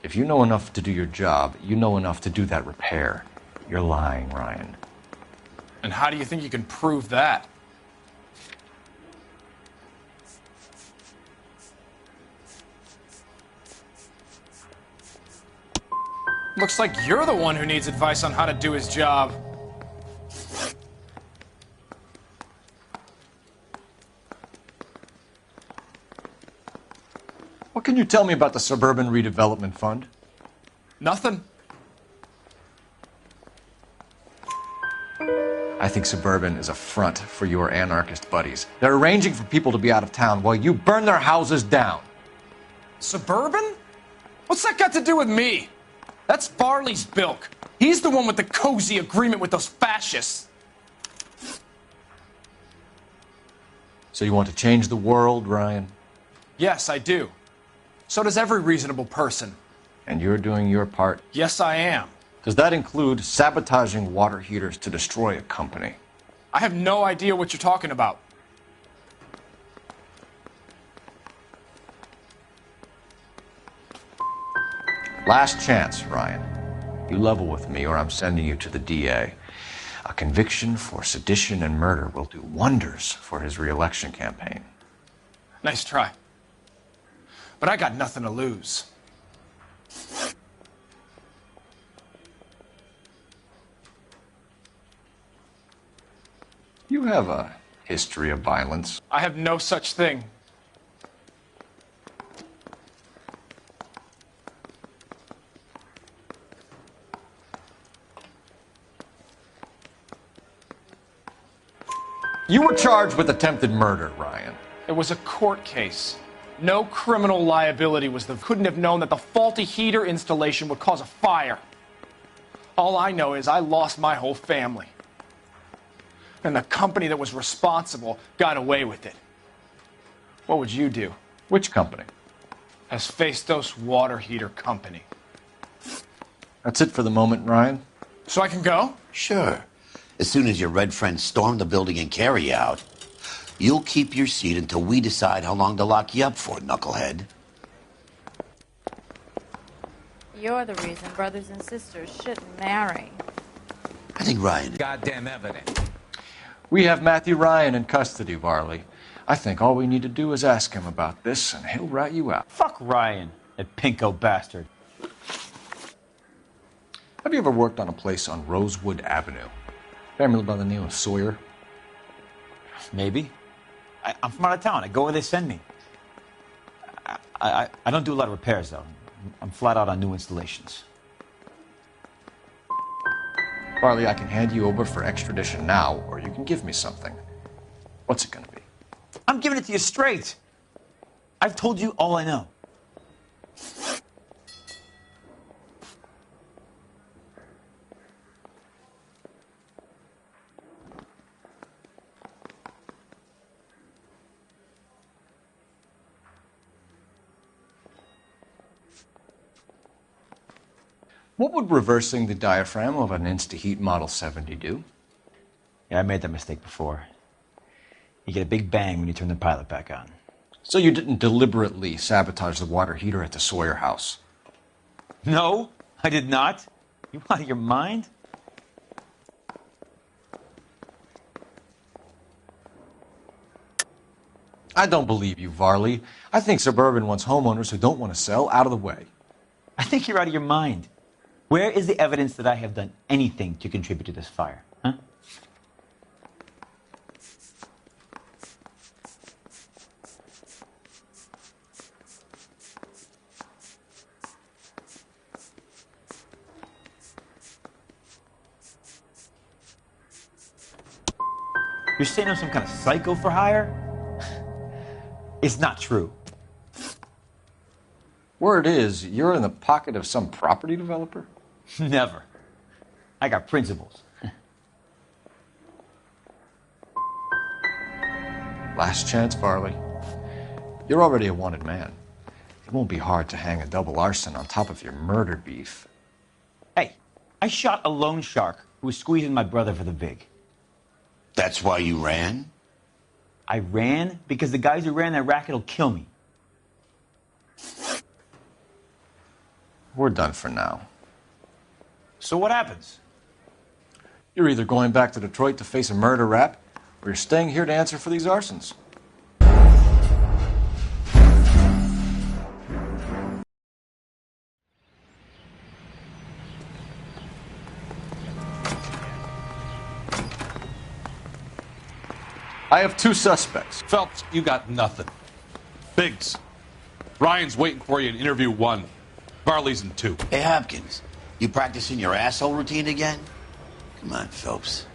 If you know enough to do your job, you know enough to do that repair. You're lying, Ryan. And how do you think you can prove that? Looks like you're the one who needs advice on how to do his job. What can you tell me about the Suburban Redevelopment Fund? Nothing. I think Suburban is a front for your anarchist buddies. They're arranging for people to be out of town while you burn their houses down. Suburban? What's that got to do with me? That's Farley's bilk. He's the one with the cozy agreement with those fascists. So you want to change the world, Ryan? Yes, I do. So does every reasonable person. And you're doing your part? Yes, I am. Does that include sabotaging water heaters to destroy a company? I have no idea what you're talking about. Last chance, Ryan. You level with me or I'm sending you to the DA. A conviction for sedition and murder will do wonders for his re-election campaign. Nice try. But I got nothing to lose. You have a history of violence. I have no such thing. You were charged with attempted murder, Ryan. It was a court case. No criminal liability was there. Couldn't have known that the faulty heater installation would cause a fire. All I know is I lost my whole family. And the company that was responsible got away with it. What would you do? Which company? Hephaestus Water Heater Company. That's it for the moment, Ryan? So I can go? Sure. As soon as your red friends storm the building and carry out, you'll keep your seat until we decide how long to lock you up for, knucklehead. You're the reason brothers and sisters shouldn't marry. I think Ryan... Goddamn evidence. We have Matthew Ryan in custody, Varley. I think all we need to do is ask him about this, and he'll rat you out. Fuck Ryan, that pinko bastard. Have you ever worked on a place on Rosewood Avenue? Family by the name of Sawyer? Maybe. I'm from out of town. I go where they send me. I don't do a lot of repairs, though. I'm flat out on new installations. Farley, I can hand you over for extradition now, or you can give me something. What's it gonna be? I'm giving it to you straight. I've told you all I know. What would reversing the diaphragm of an Insta-Heat Model 70 do? Yeah, I made that mistake before. You get a big bang when you turn the pilot back on. So you didn't deliberately sabotage the water heater at the Sawyer house? No, I did not. You out of your mind? I don't believe you, Varley. I think Suburban wants homeowners who don't want to sell out of the way. I think you're out of your mind. Where is the evidence that I have done anything to contribute to this fire? Huh? You're saying I'm some kind of psycho for hire? It's not true. Word is, you're in the pocket of some property developer? Never. I got principles. Last chance, Varley. You're already a wanted man. It won't be hard to hang a double arson on top of your murder beef. Hey, I shot a loan shark who was squeezing my brother for the vig. That's why you ran? I ran because the guys who ran that racket will kill me. We're done for now. So what happens? You're either going back to Detroit to face a murder rap, or you're staying here to answer for these arsons. I have two suspects. Phelps, you got nothing. Biggs, Ryan's waiting for you in interview 1. Varley's in 2. Hey, Hopkins, you practicing your asshole routine again? Come on, Phelps.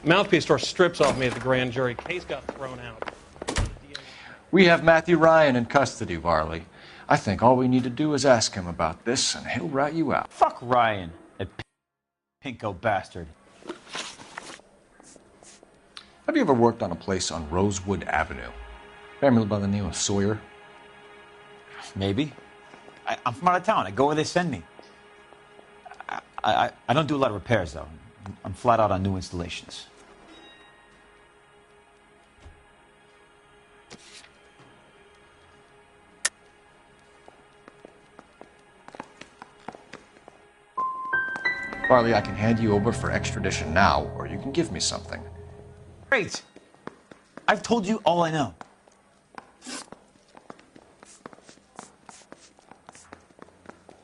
Mouthpiece tore strips off me at the grand jury. Case got thrown out. We have Matthew Ryan in custody, Varley. I think all we need to do is ask him about this, and he'll rat you out. Fuck Ryan, that pinko bastard. Have you ever worked on a place on Rosewood Avenue? Family by the name of Sawyer? Maybe. I'm from out of town. I go where they send me. I don't do a lot of repairs, though. I'm flat out on new installations. Farley, I can hand you over for extradition now, or you can give me something. Great. I've told you all I know.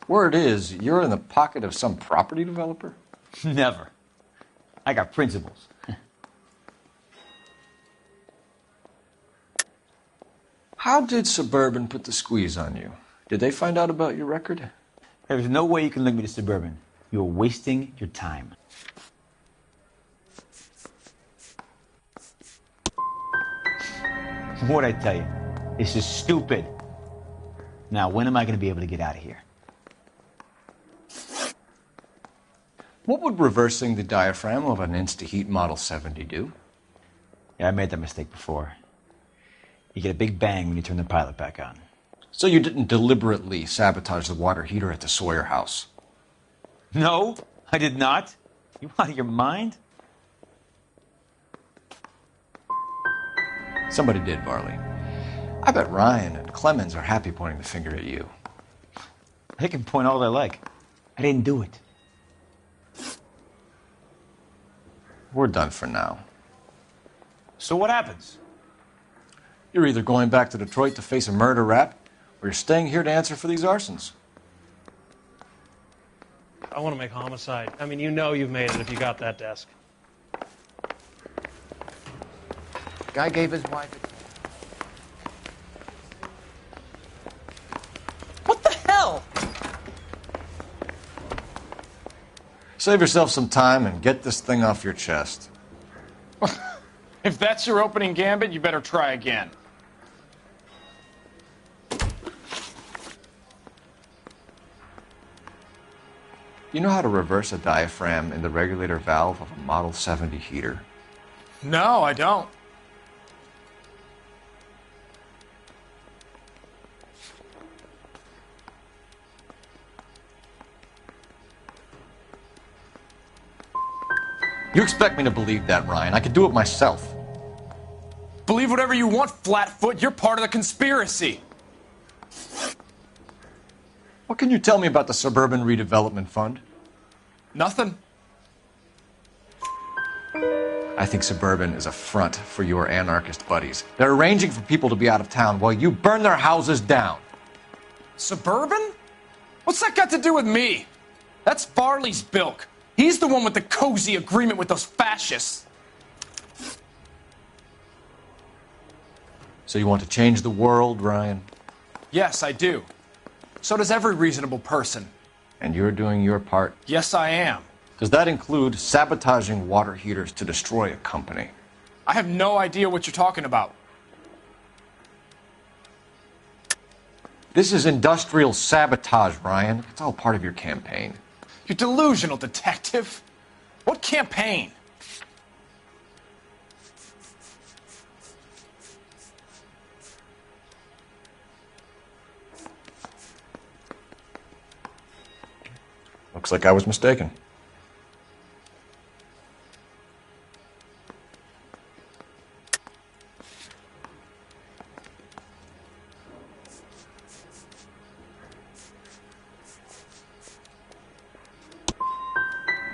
Word is, you're in the pocket of some property developer? Never. I got principles. How did Suburban put the squeeze on you? Did they find out about your record? There's no way you can link me to Suburban. You're wasting your time. What'd I tell you? This is stupid. Now, when am I going to be able to get out of here? What would reversing the diaphragm of an Instaheat Model 70 do? Yeah, I made that mistake before. You get a big bang when you turn the pilot back on. So you didn't deliberately sabotage the water heater at the Sawyer house? No, I did not. You out of your mind? Somebody did, Varley. I bet Ryan and Clemens are happy pointing the finger at you. They can point all they like. I didn't do it. We're done for now. So what happens? You're either going back to Detroit to face a murder rap, or you're staying here to answer for these arsons. I want to make homicide. I mean, you know you've made it if you got that desk. Guy gave his wife What the hell? Save yourself some time and get this thing off your chest. If that's your opening gambit, you better try again. You know how to reverse a diaphragm in the regulator valve of a Model 70 heater? No, I don't. You expect me to believe that, Ryan? I could do it myself. Believe whatever you want, Flatfoot. You're part of the conspiracy. What can you tell me about the Suburban Redevelopment Fund? Nothing. I think Suburban is a front for your anarchist buddies. They're arranging for people to be out of town while you burn their houses down. Suburban? What's that got to do with me? That's Farley's bilk. He's the one with the cozy agreement with those fascists. So you want to change the world, Ryan? Yes, I do. So does every reasonable person. And you're doing your part? Yes, I am. Does that include sabotaging water heaters to destroy a company? I have no idea what you're talking about. This is industrial sabotage, Ryan. It's all part of your campaign. You're delusional, detective. What campaign? Looks like I was mistaken.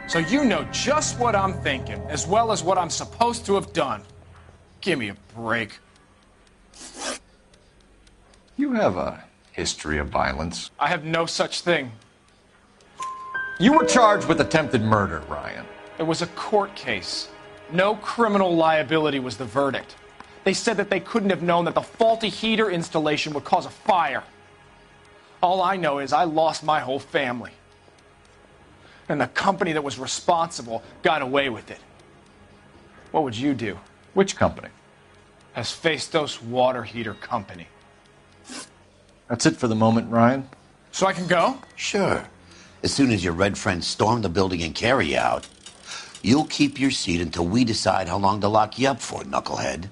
So you know just what I'm thinking, as well as what I'm supposed to have done. Give me a break. You have a history of violence. I have no such thing. You were charged with attempted murder, Ryan. It was a court case. No criminal liability was the verdict. They said that they couldn't have known that the faulty heater installation would cause a fire. All I know is I lost my whole family. And the company that was responsible got away with it. What would you do? Which company? Hephaestus Water Heater Company. That's it for the moment, Ryan. So I can go? Sure. As soon as your red friends storm the building and carry you out, you'll keep your seat until we decide how long to lock you up for, knucklehead.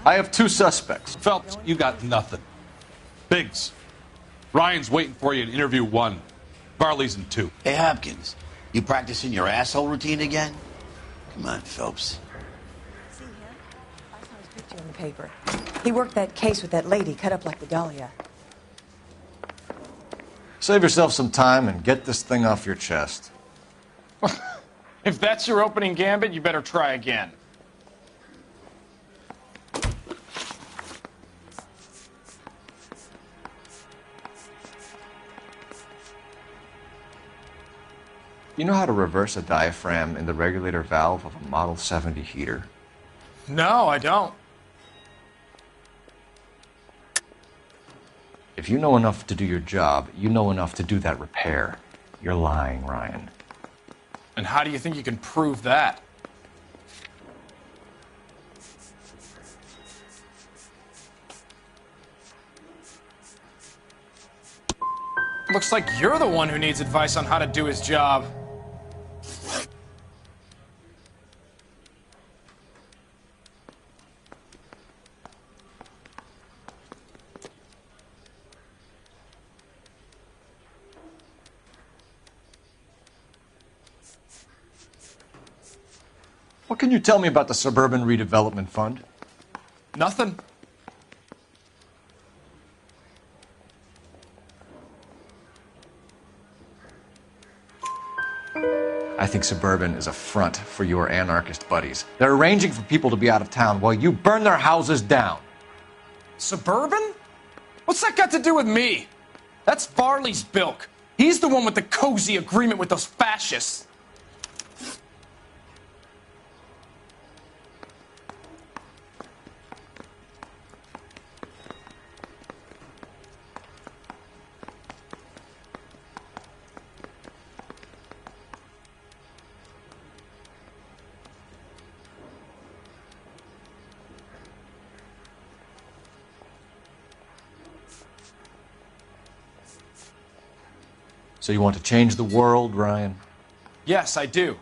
I have two suspects. Phelps, you got nothing. Biggs, Ryan's waiting for you in interview 1. Varley's in 2. Hey, Hopkins, you practicing your asshole routine again? Come on, Phelps. See him? I saw his picture in the paper. He worked that case with that lady cut up like the Dahlia. Save yourself some time and get this thing off your chest. If that's your opening gambit, you better try again. You know how to reverse a diaphragm in the regulator valve of a Model 70 heater? No, I don't. If you know enough to do your job, you know enough to do that repair. You're lying, Ryan. And how do you think you can prove that? Looks like you're the one who needs advice on how to do his job. What can you tell me about the Suburban Redevelopment Fund? Nothing. I think Suburban is a front for your anarchist buddies. They're arranging for people to be out of town while you burn their houses down. Suburban? What's that got to do with me? That's Varley's bilk. He's the one with the cozy agreement with those fascists. So you want to change the world, Ryan? Yes, I do.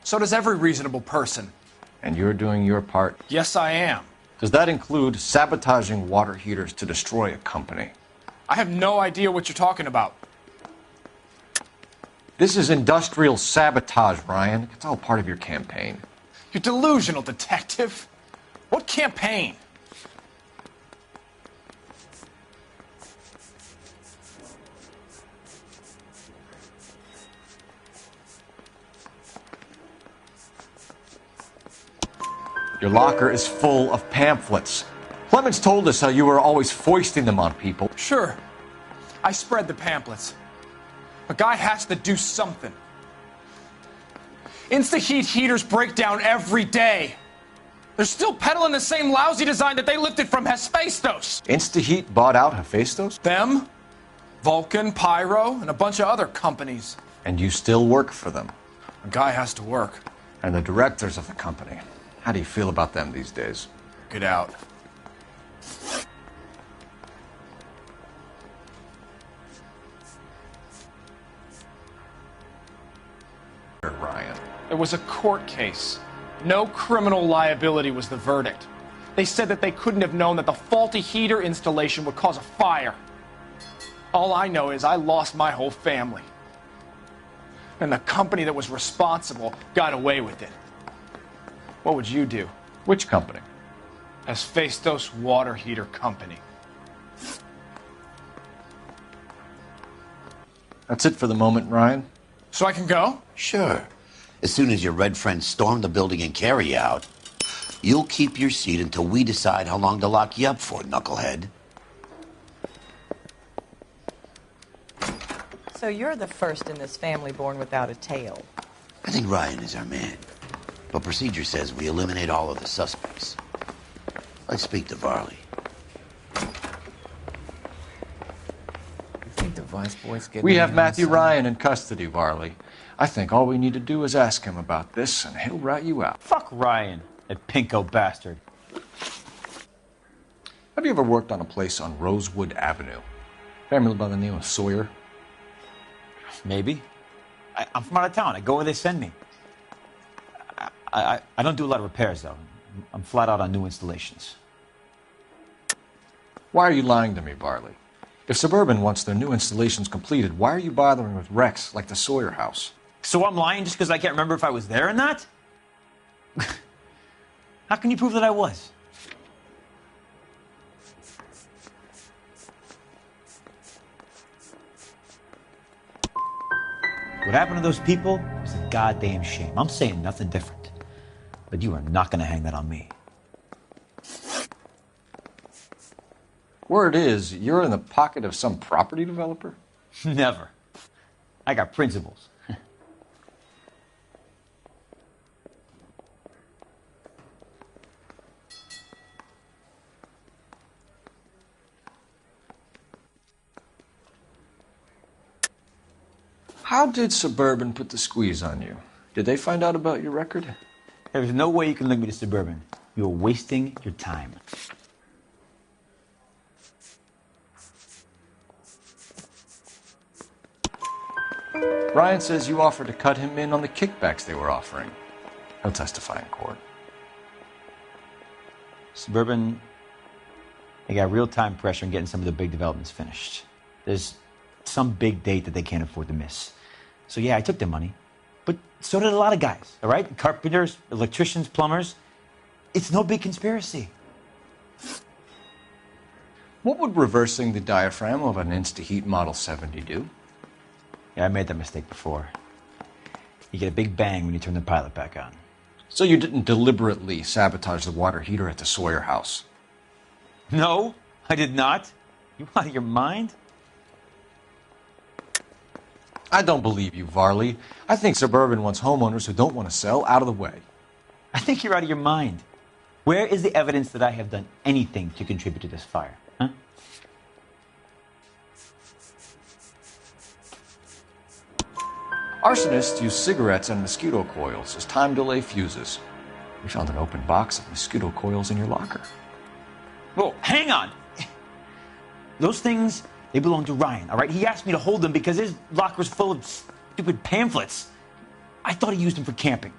So does every reasonable person. And you're doing your part? Yes, I am. Does that include sabotaging water heaters to destroy a company? I have no idea what you're talking about. This is industrial sabotage, Ryan. It's all part of your campaign. You're delusional, detective. What campaign? Your locker is full of pamphlets. Clemens told us how you were always foisting them on people. Sure. I spread the pamphlets. A guy has to do something. Insta-heat heaters break down every day. They're still peddling the same lousy design that they lifted from Hephaestus. Insta-heat bought out Hephaestus? Them, Vulcan, Pyro, and a bunch of other companies. And you still work for them? A guy has to work. And the directors of the company. How do you feel about them these days? Get out. Ryan. It was a court case. No criminal liability was the verdict. They said that they couldn't have known that the faulty heater installation would cause a fire. All I know is I lost my whole family. And the company that was responsible got away with it. What would you do? Which company? Hephaestus Water Heater Company. That's it for the moment, Ryan. So I can go? Sure. As soon as your red friends storm the building and carry you out, you'll keep your seat until we decide how long to lock you up for, knucklehead. So you're the first in this family born without a tail. I think Ryan is our man. But procedure says we eliminate all of the suspects. Let's speak to Varley. think the vice boy's getting... We have Matthew Ryan in custody, Varley. I think all we need to do is ask him about this, and he'll rat you out. Fuck Ryan, that pinko bastard. Have you ever worked on a place on Rosewood Avenue? Family by the name of Sawyer? Maybe. I'm from out of town. I go where they send me. I don't do a lot of repairs, though. I'm flat out on new installations. Why are you lying to me, Varley? If Suburban wants their new installations completed, why are you bothering with wrecks like the Sawyer house? So I'm lying just because I can't remember if I was there or not? How can you prove that I was? What happened to those people was a goddamn shame. I'm saying nothing different. But you are not going to hang that on me. Word is, you're in the pocket of some property developer? Never. I got principles. How did Suburban put the squeeze on you? Did they find out about your record? There's no way you can link me to Suburban. You're wasting your time. Ryan says you offered to cut him in on the kickbacks they were offering. He'll testify in court. Suburban, they got real-time pressure on getting some of the big developments finished. There's some big date that they can't afford to miss. So yeah, I took their money. But so did a lot of guys, all right? Carpenters, electricians, plumbers. It's no big conspiracy. What would reversing the diaphragm of an Insta-Heat Model 70 do? Yeah, I made that mistake before. You get a big bang when you turn the pilot back on. So you didn't deliberately sabotage the water heater at the Sawyer house? No, I did not. You out of your mind? I don't believe you, Varley. I think Suburban wants homeowners who don't want to sell out of the way. I think you're out of your mind. Where is the evidence that I have done anything to contribute to this fire? Huh? Arsonists use cigarettes and mosquito coils as time delay fuses. We found an open box of mosquito coils in your locker. Whoa, hang on! Those things, they belong to Ryan, all right? He asked me to hold them because his locker's full of stupid pamphlets. I thought he used them for camping.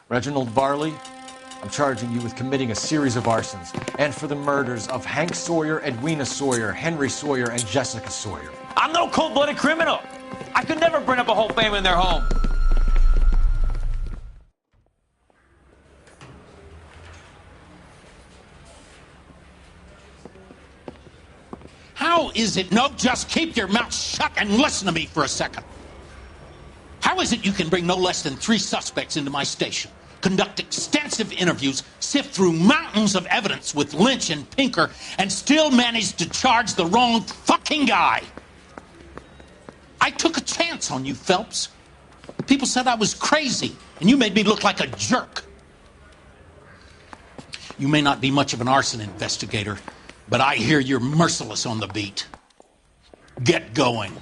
Reginald Varley, I'm charging you with committing a series of arsons and for the murders of Hank Sawyer, Edwina Sawyer, Henry Sawyer, and Jessica Sawyer. I'm no cold-blooded criminal. I could never burn up a whole family in their home. How is it? No, just keep your mouth shut and listen to me for a second. How is it you can bring no less than 3 suspects into my station, conduct extensive interviews, sift through mountains of evidence with Lynch and Pinker, and still manage to charge the wrong fucking guy? I took a chance on you, Phelps. People said I was crazy, and you made me look like a jerk. You may not be much of an arson investigator, but I hear you're merciless on the beat. Get going.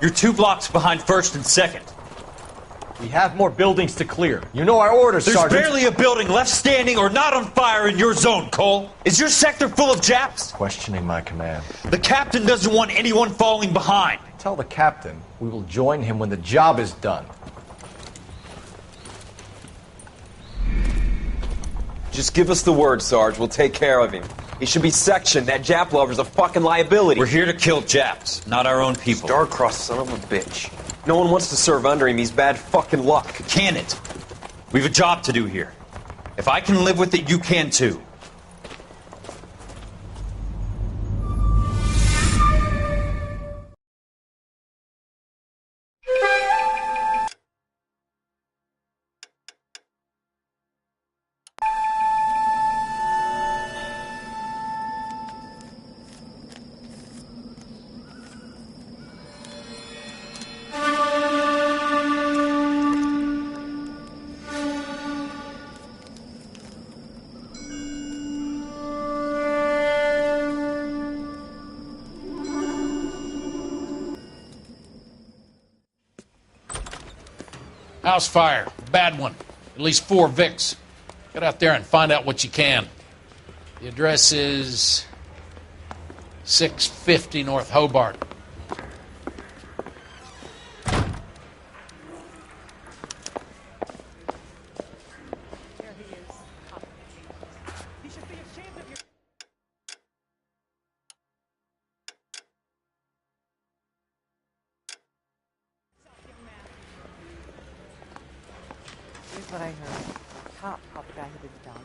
You're 2 blocks behind 1st and 2nd. We have more buildings to clear. You know our orders, Sergeant. There's barely a building left standing or not on fire in your zone, Cole. Is your sector full of Japs? Questioning my command. The captain doesn't want anyone falling behind. Tell the captain we will join him when the job is done. Just give us the word, Sarge. We'll take care of him. He should be sectioned. That Jap lover's a fucking liability. We're here to kill Japs, not our own people. Star-crossed son of a bitch. No one wants to serve under him. He's bad fucking luck. Can it? We've a job to do here. If I can live with it, you can too. House fire. Bad one. At least 4 Vicks. Get out there and find out what you can. The address is 650 North Hobart. Here's what I heard. The cop called the guy who did the dog